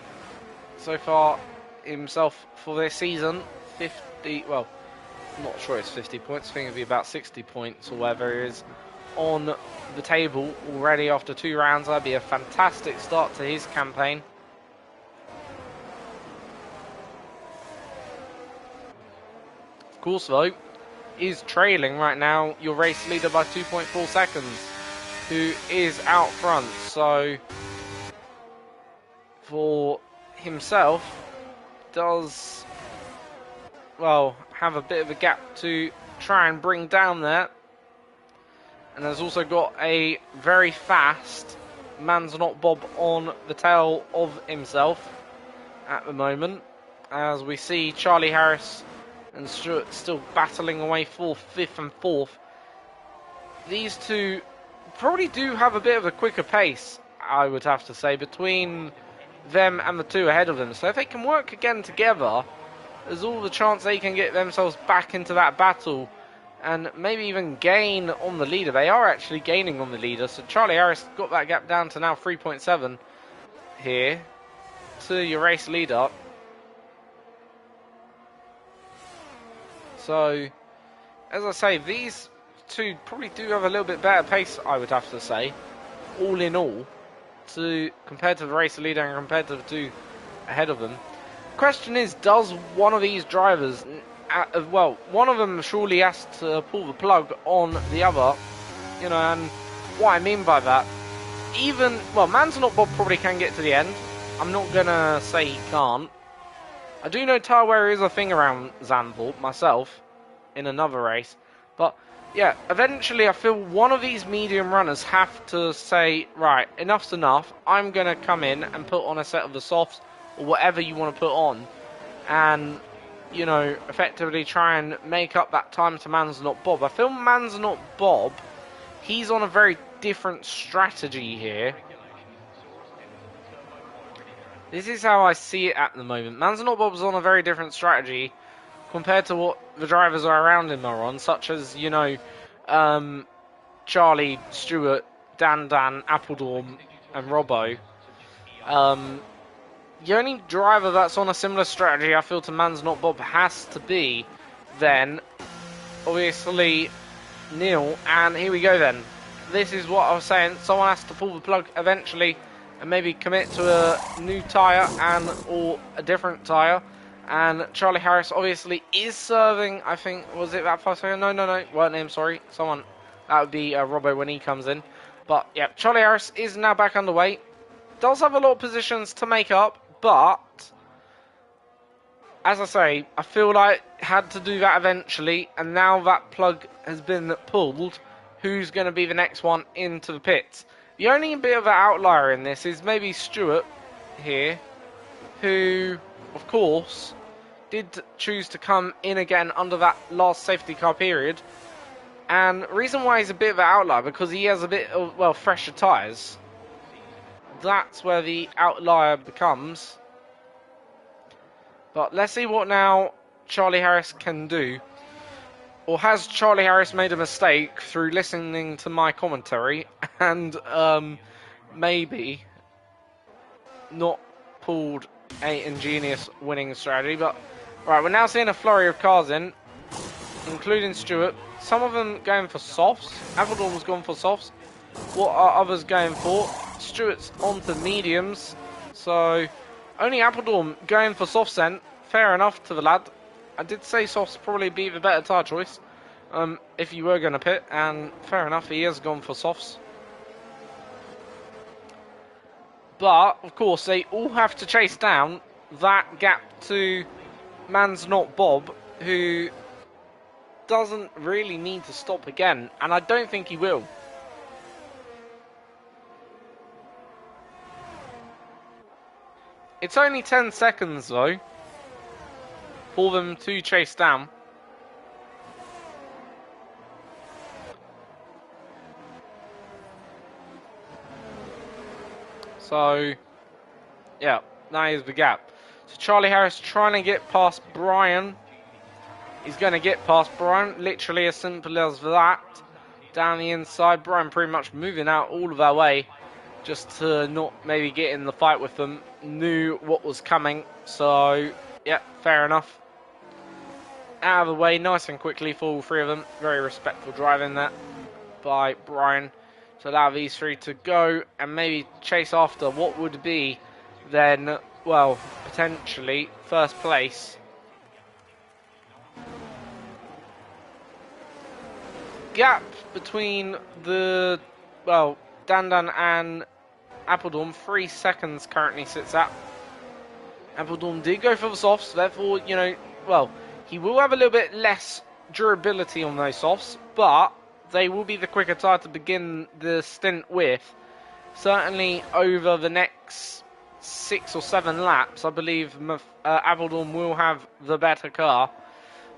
so far, himself for this season, 50, well, I'm not sure it's 50 points, I think it'd be about 60 points or whatever it is on the table already after 2 rounds. That'd be a fantastic start to his campaign. Of course though, is trailing right now your race leader by 2.4 seconds, who is out front. So for himself, does, well, have a bit of a gap to try and bring down there. And has also got a very fast Man's Not Bob on the tail of himself at the moment, as we see Charlie Harris and Stewart still battling away for 5th and 4th. These two probably do have a bit of a quicker pace, I would have to say, between them and the 2 ahead of them. So if they can work again together, there's all the chance they can get themselves back into that battle and maybe even gain on the leader. They are actually gaining on the leader. So Charlie Harris got that gap down to now 3.7 here to your race leader. So, as I say, these two probably do have a little bit better pace, I would have to say, all in all, compared to the race leader and compared to the 2 ahead of them. Question is, does one of these drivers, well, one of them surely has to pull the plug on the other, you know, and what I mean by that, even, well, Man's Not Bob probably can get to the end. I'm not going to say he can't. I do know tyre wear is a thing around Zandvoort myself in another race, but yeah, eventually I feel one of these medium runners have to say, right, enough's enough, I'm going to come in and put on a set of the softs or whatever you want to put on, and, you know, effectively try and make up that time to Man's Not Bob. I feel Man's Not Bob, he's on a very different strategy here. This is how I see it at the moment. Man's Not Bob's on a very different strategy compared to what the drivers are around him are on, such as, you know, Charlie, Stewart, Dan, Appledorn, and Robbo. The only driver that's on a similar strategy, I feel, to Man's Not Bob has to be, then, obviously, Neil. And here we go then. This is what I was saying. Someone has to pull the plug eventually and maybe commit to a new tyre and or a different tyre. And Charlie Harris obviously is serving, I think, was it that 5 second? No, weren't him, sorry. Someone, that would be Robbo when he comes in. But yeah, Charlie Harris is now back underway. Does have a lot of positions to make up, but as I say, I feel like had to do that eventually, and now that plug has been pulled, who's going to be the next one into the pits? The only bit of an outlier in this is maybe Stewart here, who, of course, did choose to come in again under that last safety car period. And the reason why he's a bit of an outlier, because he has a bit of, well, fresher tyres. That's where the outlier becomes. But let's see what now Charlie Harris can do. Or has Charlie Harris made a mistake through listening to my commentary and maybe not pulled a ingenious winning strategy? But right, we're now seeing a flurry of cars in, including Stewart. Some of them going for softs. Appledorn was going for softs. What are others going for? Stewart's onto mediums. So only Appledorn going for softs then. Fair enough to the lad. I did say softs probably be the better tyre choice if you were going to pit, and fair enough, he has gone for softs. But, of course, they all have to chase down that gap to Man's Not Bob, who doesn't really need to stop again, and I don't think he will. It's only 10 seconds, though, for them to chase down. So, yeah, that is the gap. So Charlie Harris trying to get past Brian. He's going to get past Brian, literally as simple as that. Down the inside, Brian pretty much moving out all of our way, just to not maybe get in the fight with them. Knew what was coming, so yeah, fair enough. Out of the way, nice and quickly for all three of them. Very respectful driving that by Brian to allow these three to go and maybe chase after what would be then, well, potentially first place. Gap between the, well, Dandan and Appledorn, 3 seconds currently sits at. Appledorn did go for the softs, therefore, you know, well, he will have a little bit less durability on those softs, but they will be the quicker tyre to begin the stint with. Certainly over the next 6 or 7 laps, I believe Appledorn will have the better car.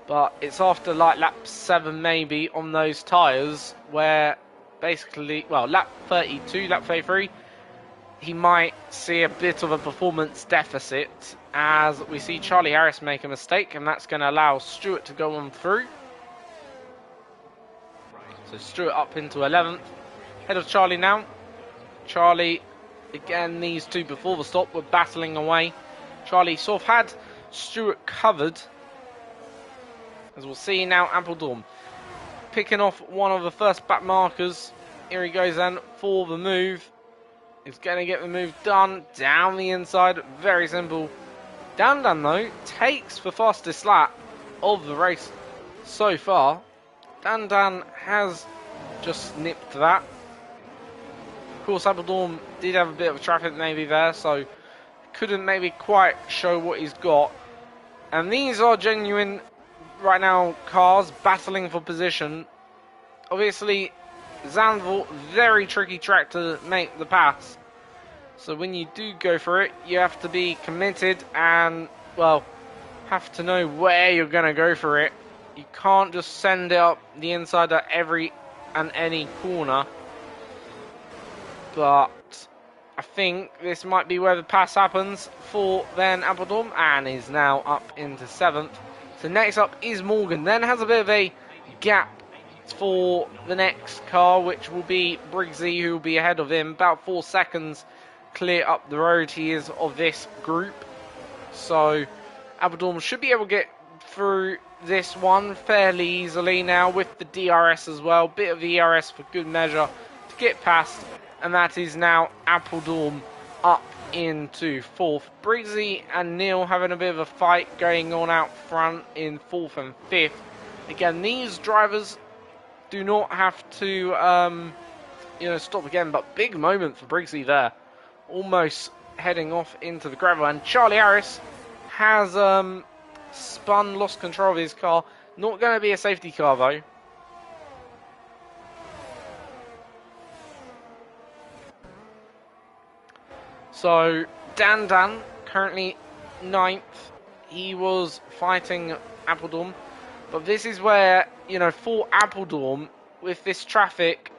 But it's after like lap 7 maybe on those tyres where basically, well, lap 32, lap 33, he might see a bit of a performance deficit as we see Charlie Harris make a mistake, and that's going to allow Stewart to go on through. So Stewart up into 11th. Head of Charlie now. Charlie, again, these two before the stop were battling away. Charlie sort of had Stewart covered. As we'll see now, Appledorn picking off one of the first back markers. Here he goes then for the move. He's going to get the move done down the inside. Very simple. Dandan, though, takes the fastest lap of the race so far. Dandan has just nipped that. Of course, Appledorn did have a bit of traffic maybe there, so couldn't maybe quite show what he's got. And these are genuine, right now, cars battling for position. Obviously, Zandvoort, very tricky track to make the pass. So when you do go for it, you have to be committed and, well, have to know where you're going to go for it. You can't just send it up the inside at every and any corner. But I think this might be where the pass happens for then Appledorn, and is now up into 7th. So next up is Morgan, then has a bit of a gap for the next car, which will be Briggsy, who will be ahead of him. About 4 seconds clear up the road he is of this group. So Appledorn should be able to get through this one fairly easily now with the DRS as well. Bit of the ERS for good measure to get past, and that is now Appledorn up into 4th. Briggsy and Neil having a bit of a fight going on out front in 4th and 5th. Again, these drivers do not have to stop again, but big moment for Briggsy there. Almost heading off into the gravel, and Charlie Harris has spun, lost control of his car. Not going to be a safety car though. So Dandan currently 9th. He was fighting Appledorn, but this is where, you know, for Appledorn, with this traffic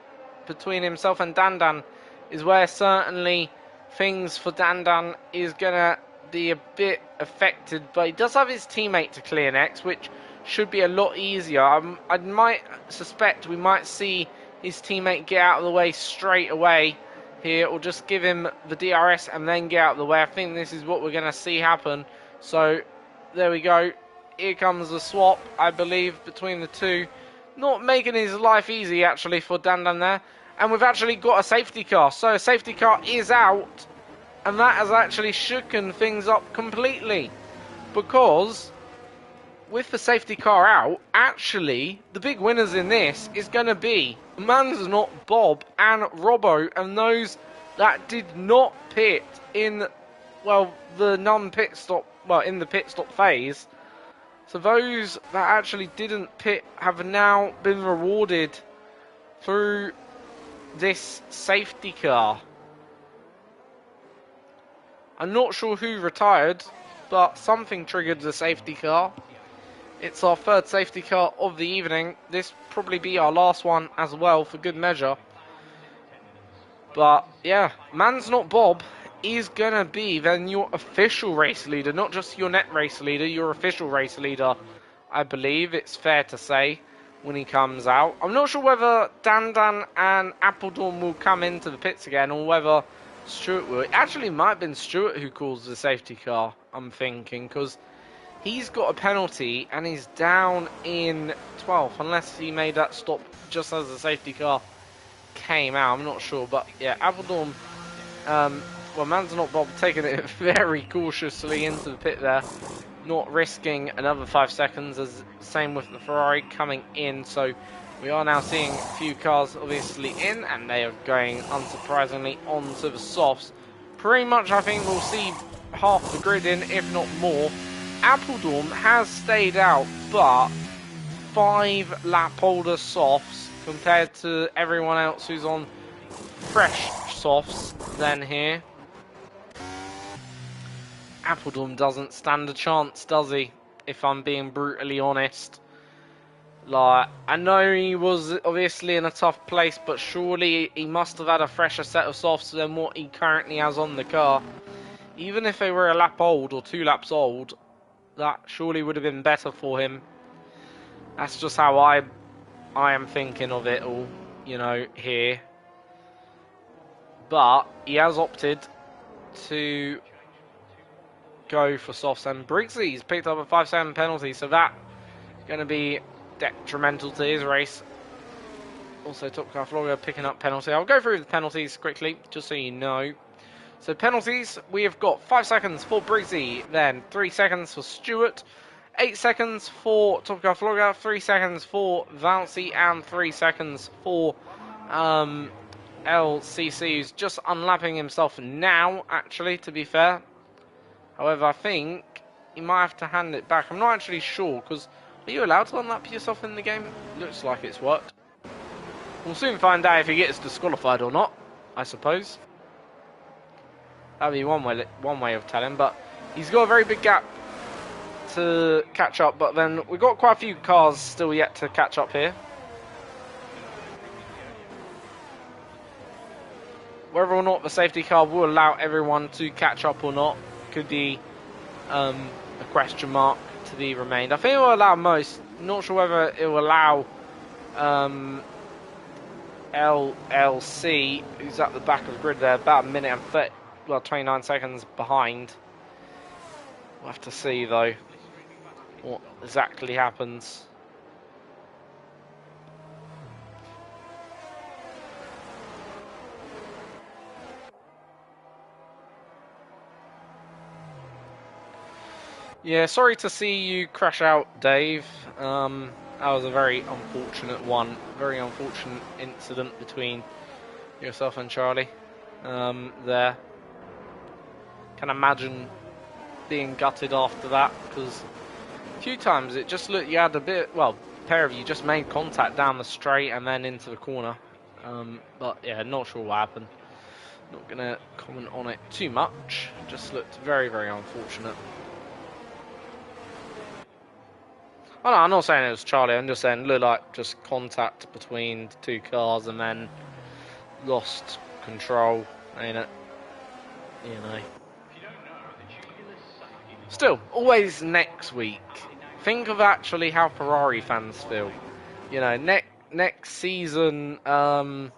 between himself and Dandan, is where certainly things for Dandan is going to be a bit affected. But he does have his teammate to clear next, which should be a lot easier. I might suspect we might see his teammate get out of the way straight away here, or just give him the DRS and then get out of the way. I think this is what we're going to see happen. So there we go. Here comes the swap, I believe, between the two. Not making his life easy, actually, for Dandan there. And we've actually got a safety car. So a safety car is out. And that has actually shooken things up completely. Because with the safety car out, actually, the big winners in this is going to be Man's Not Bob and Robbo. And those that did not pit in, well, the non-pit stop, well, in the pit stop phase. So those that actually didn't pit have now been rewarded through this safety car. I'm not sure who retired, but something triggered the safety car. It's our third safety car of the evening. This probably be our last one as well, for good measure. But yeah, Man's Not Bob is gonna be then your official race leader, not just your net race leader, your official race leader, I believe it's fair to say, when he comes out. I'm not sure whether Dan and Appledorn will come into the pits again, or whether Stuart will. It actually might have been Stuart who calls the safety car, I'm thinking, because he's got a penalty and he's down in 12th, unless he made that stop just as the safety car came out. I'm not sure, but yeah, Appledorn, well, Man's Not Bob taking it very cautiously into the pit there, not risking another 5 seconds, as same with the Ferrari coming in. So we are now seeing a few cars obviously in, and they are going unsurprisingly onto the softs. Pretty much I think we'll see half the grid in, if not more. Appledorn has stayed out, but 5 lap holder softs compared to everyone else who's on fresh softs then here. Appledorn doesn't stand a chance, does he? If I'm being brutally honest. Like, I know he was obviously in a tough place, but surely he must have had a fresher set of softs than what he currently has on the car. Even if they were a lap old or 2 laps old, that surely would have been better for him. That's just how I am thinking of it all, you know, here. But he has opted to go for softs, and Briggsy's picked up a 5-second penalty, so that's going to be detrimental to his race. Also, Top Car Vlogger picking up penalty. I'll go through the penalties quickly, just so you know. So penalties, we have got 5 seconds for Briggsy, then 3 seconds for Stewart, 8 seconds for Top Car Vlogger, 3 seconds for Valsey, and 3 seconds for LCC, who's just unlapping himself now, actually, to be fair. However, I think he might have to hand it back. I'm not actually sure, because are you allowed to unlap yourself in the game? Looks like it's worked. We'll soon find out if he gets disqualified or not, I suppose. That'd be one way of telling, but he's got a very big gap to catch up, but then we've got quite a few cars still yet to catch up here. Whether or not the safety car will allow everyone to catch up or not could be a question mark to be remained. I think it will allow most. Not sure whether it will allow LLC, who's at the back of the grid there, about a minute and 30, well, 29 seconds behind. We'll have to see though what exactly happens. Yeah, sorry to see you crash out, Dave. That was a very unfortunate one. Very unfortunate incident between yourself and Charlie there. Can imagine being gutted after that, because a few times it just looked, you had a bit, well, a pair of you just made contact down the straight and then into the corner. But yeah, not sure what happened. Not going to comment on it too much. Just looked very, very unfortunate. Oh, no, I'm not saying it was Charlie, I'm just saying it looked like just contact between the 2 cars and then lost control, ain't it? You know. Still, always next week. Think of actually how Ferrari fans feel. You know, next season, oh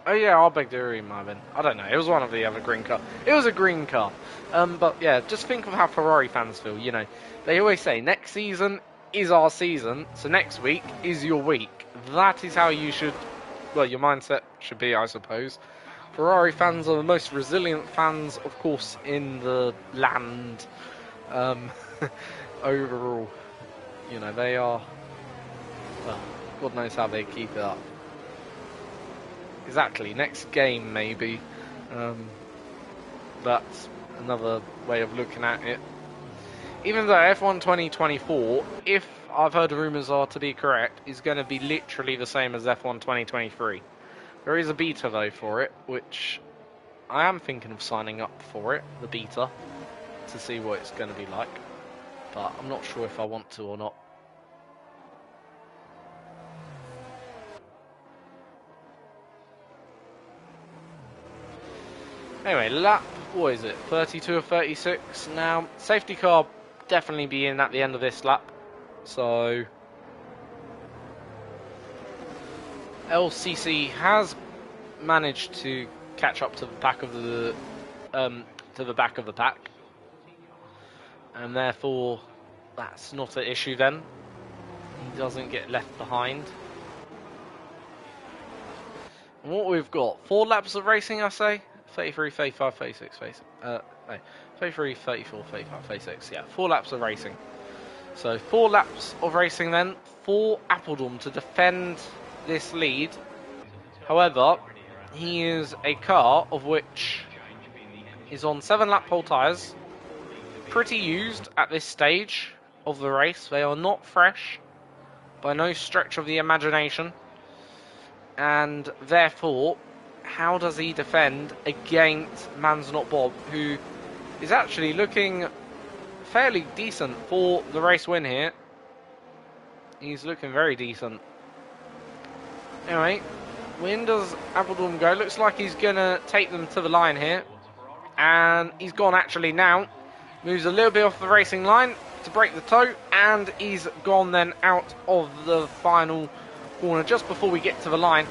yeah, Arbeggeri might have been. I don't know. It was one of the other green car. It was a green car. But yeah, just think of how Ferrari fans feel. You know, they always say next season is our season, so next week is your week. That is how you should, well, your mindset should be, I suppose. Ferrari fans are the most resilient fans, of course, in the land. Overall, you know, they are. Well, God knows how they keep it up. exactly. Next game, maybe. That's another way of looking at it. Even though F1 2024, if I've heard the rumours are to be correct, is going to be literally the same as F1 2023. There is a beta, though, for it, which I am thinking of signing up for it, the beta, to see what it's going to be like. But I'm not sure if I want to or not. Anyway, lap, what is it, 32 or 36? Now, safety car definitely be in at the end of this lap. So, LCC has managed to catch up to the back of the pack, and therefore that's not an issue then. He doesn't get left behind. And what we've got, 4 laps of racing, I say. 33, 35, 36, 33, 34, 35, 36. Yeah, 4 laps of racing. So 4 laps of racing then for Appledom to defend this lead. However, he is a car of which is on 7 lap pole tyres. Pretty used at this stage of the race. They are not fresh by no stretch of the imagination. And therefore, how does he defend against Man's Not Bob, who is actually looking fairly decent for the race win here? He's looking very decent. Anyway, when does Appledom go? Looks like he's going to take them to the line here. And he's gone actually now. Moves a little bit off the racing line to break the toe. And he's gone then out of the final corner just before we get to the line.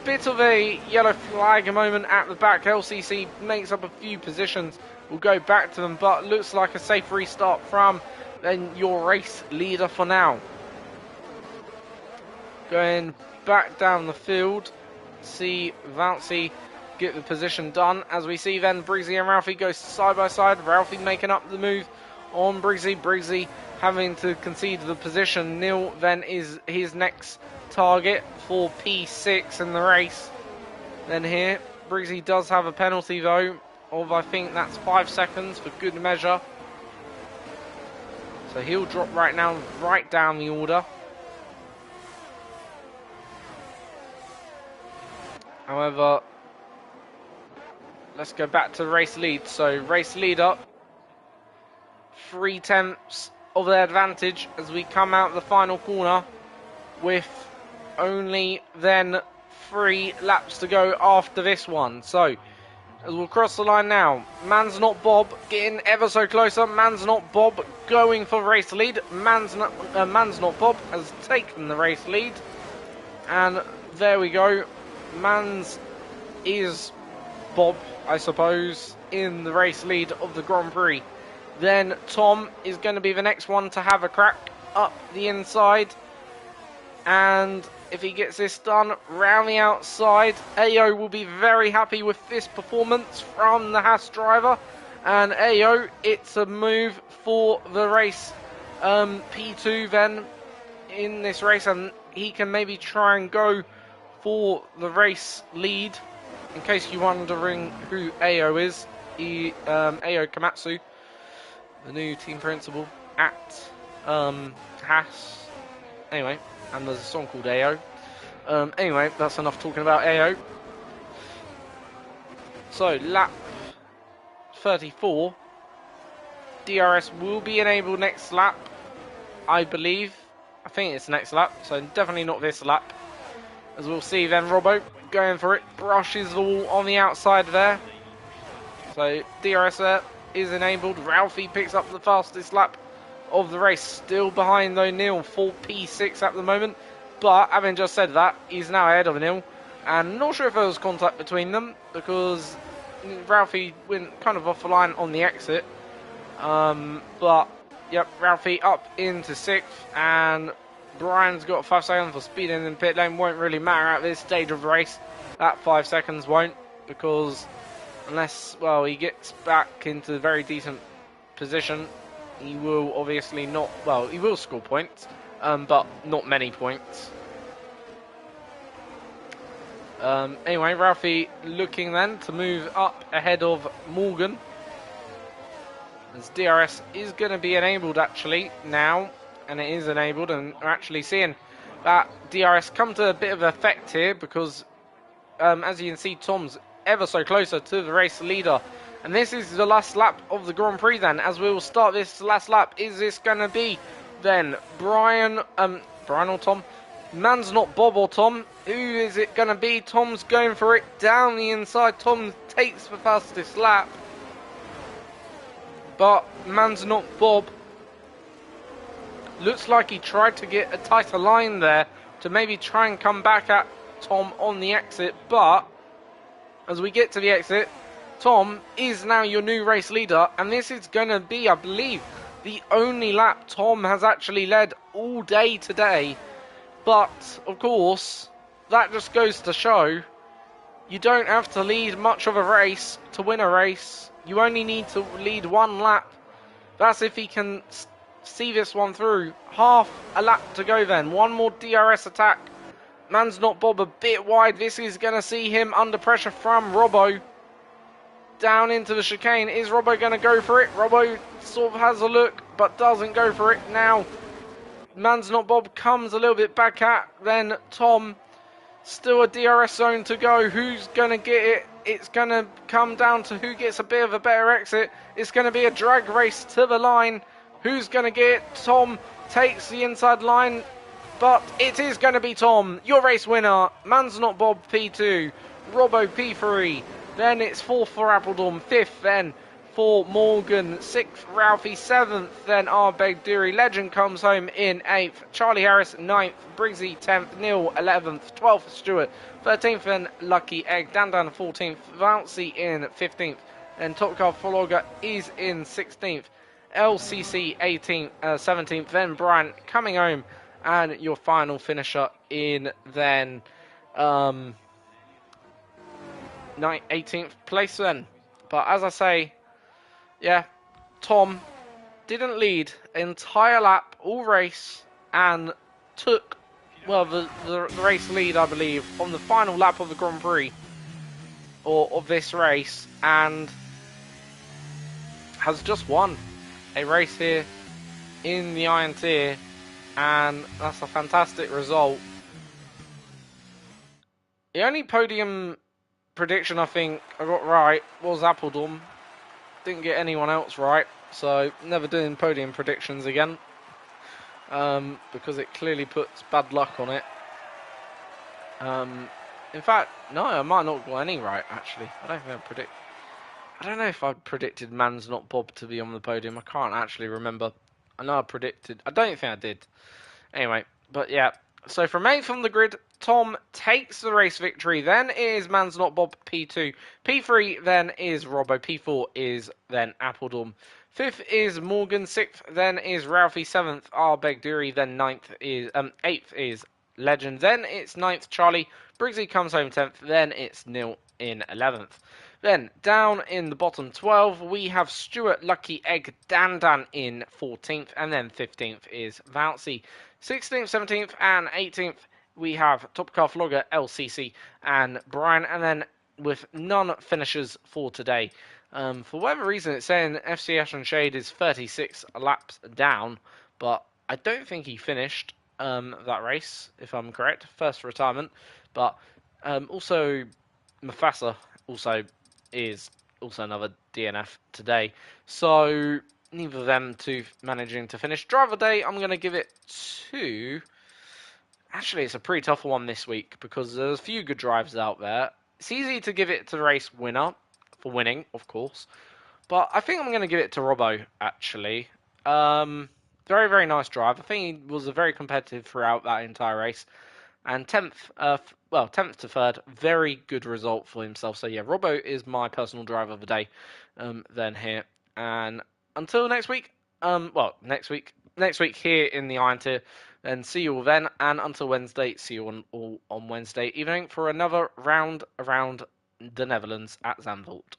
Bit of a yellow flag moment at the back. LCC makes up a few positions. We'll go back to them, but looks like a safe restart from then your race leader for now. Going back down the field, see Vouncey get the position done. As we see then Breezy and Ralphie go side by side. Ralphie making up the move on Breezy. Breezy having to concede the position. Neil then is his next target for P6 in the race. Then here, Breezy does have a penalty though, of I think that's 5 seconds for good measure. So he'll drop right now, right down the order. However, let's go back to race lead. So race leader, 3/10 of their advantage as we come out the final corner with only then 3 laps to go after this one. So as we'll cross the line now, Man's Not Bob getting ever so closer. Man's Not Bob going for race lead. Man's Not Bob has taken the race lead, and there we go. Man's is Bob, I suppose, in the race lead of the Grand Prix. Then Tom is going to be the next one to have a crack up the inside. And if he gets this done round the outside, Ayo will be very happy with this performance from the Haas driver. And Ayo, it's a move for the race P2 then in this race. And he can maybe try and go for the race lead. In case you're wondering who Ayo is, Ayo Komatsu, the new team principal at Haas. Anyway, and there's a song called Ayo. Anyway, that's enough talking about Ayo. So, lap 34. DRS will be enabled next lap, I believe. I think it's next lap, so definitely not this lap. As we'll see then, Robbo going for it, brushes the wall on the outside there. So DRS there is enabled. Ralphie picks up the fastest lap of the race. Still behind though Neil for P6 at the moment. But having just said that, he's now ahead of Neil. And not sure if there was contact between them because Ralphie went kind of off the line on the exit. But yep, Ralphie up into 6th, and Brian's got 5 seconds for speeding in pit lane. Won't really matter at this stage of the race. That 5 seconds won't, because unless, well, he gets back into a very decent position, he will obviously not, well, he will score points, but not many points. Anyway, Ralphie looking then to move up ahead of Morgan. As DRS is going to be enabled actually now, and it is enabled, and we're actually seeing that DRS come to a bit of effect here because, as you can see, Tom's ever so closer to the race leader. And this is the last lap of the Grand Prix then, as we will start this last lap. Is this going to be then Brian or Tom? Man's not Bob or Tom. Who is it going to be? Tom's going for it down the inside. Tom takes the fastest lap. But man's not Bob. Looks like he tried to get a tighter line there to maybe try and come back at Tom on the exit. But as we get to the exit, Tom is now your new race leader. And this is going to be, I believe, the only lap Tom has actually led all day today. But, of course, that just goes to show you don't have to lead much of a race to win a race. You only need to lead one lap. That's if he can see this one through. Half a lap to go then. One more DRS attack. Man's not Bob a bit wide. This is going to see him under pressure from Robbo. Down into the chicane. Is Robbo going to go for it? Robbo sort of has a look, but doesn't go for it now. Man's not Bob comes a little bit back at. Then Tom. Still a DRS zone to go. Who's going to get it? It's going to come down to who gets a bit of a better exit. It's going to be a drag race to the line. Who's going to get it? Tom takes the inside line. But it is going to be Tom, your race winner. Man's not Bob P2. Robbo P3. Then it's 4th for Appledorn. 5th then for Morgan. 6th Ralphie. 7th then Arbeg Dury. Legend comes home in 8th. Charlie Harris 9th. Briggsy 10th. Neil 11th. 12th Stewart. 13th then Lucky Egg. Dandan 14th. Bouncy in 15th. And Top Car Vlogger is in 16th. LCC 18th, 17th. Then Brian coming home. And your final finisher in then 18th place then. But as I say, yeah, Tom didn't lead entire lap, all race, and took, well, the race lead, I believe, on the final lap of the Grand Prix, or of this race, and has just won a race here in the IronTier, and that's a fantastic result. The only podium prediction I think I got right was Appledorn. Didn't get anyone else right, so never doing podium predictions again, because it clearly puts bad luck on it. In fact, no, I might not got any right actually. I don't know if I predicted Man's Not Bob to be on the podium. I can't actually remember. I know I predicted. I don't think I did. Anyway, but yeah. So from 8th on the grid, Tom takes the race victory. Then is Man's Not Bob P2. P3 then is Robbo. P4 is then Appledorn. 5th is Morgan. 6th then is Ralphie. 7th Arbeg Dury. Then 8th is Legend. Then it's 9th Charlie. Briggsy comes home 10th. Then it's Neil in 11th. Then down in the bottom 12 we have Stuart, Lucky Egg, Dandan in 14th. And then 15th is Bouncy. 16th, 17th, and 18th, we have Top Car Vlogger, LCC, and Brian. And then with none finishers for today. For whatever reason, it's saying FCS and Shade is 36 laps down, but I don't think he finished that race, if I'm correct. First retirement. But also, Mufasa is another DNF today. So neither of them two managing to finish. Driver day, I'm going to give it to... Actually, it's a pretty tough one this week because there's a few good drivers out there. It's easy to give it to the race winner for winning, of course. But I think I'm going to give it to Robbo, actually. Very, very nice drive. I think he was very competitive throughout that entire race. And 10th to 3rd, very good result for himself. So yeah, Robbo is my personal driver of the day then here. And until next week, next week here in the IronTier, then see you all then. And until Wednesday, see you all on Wednesday evening for another round around the Netherlands at Zandvoort.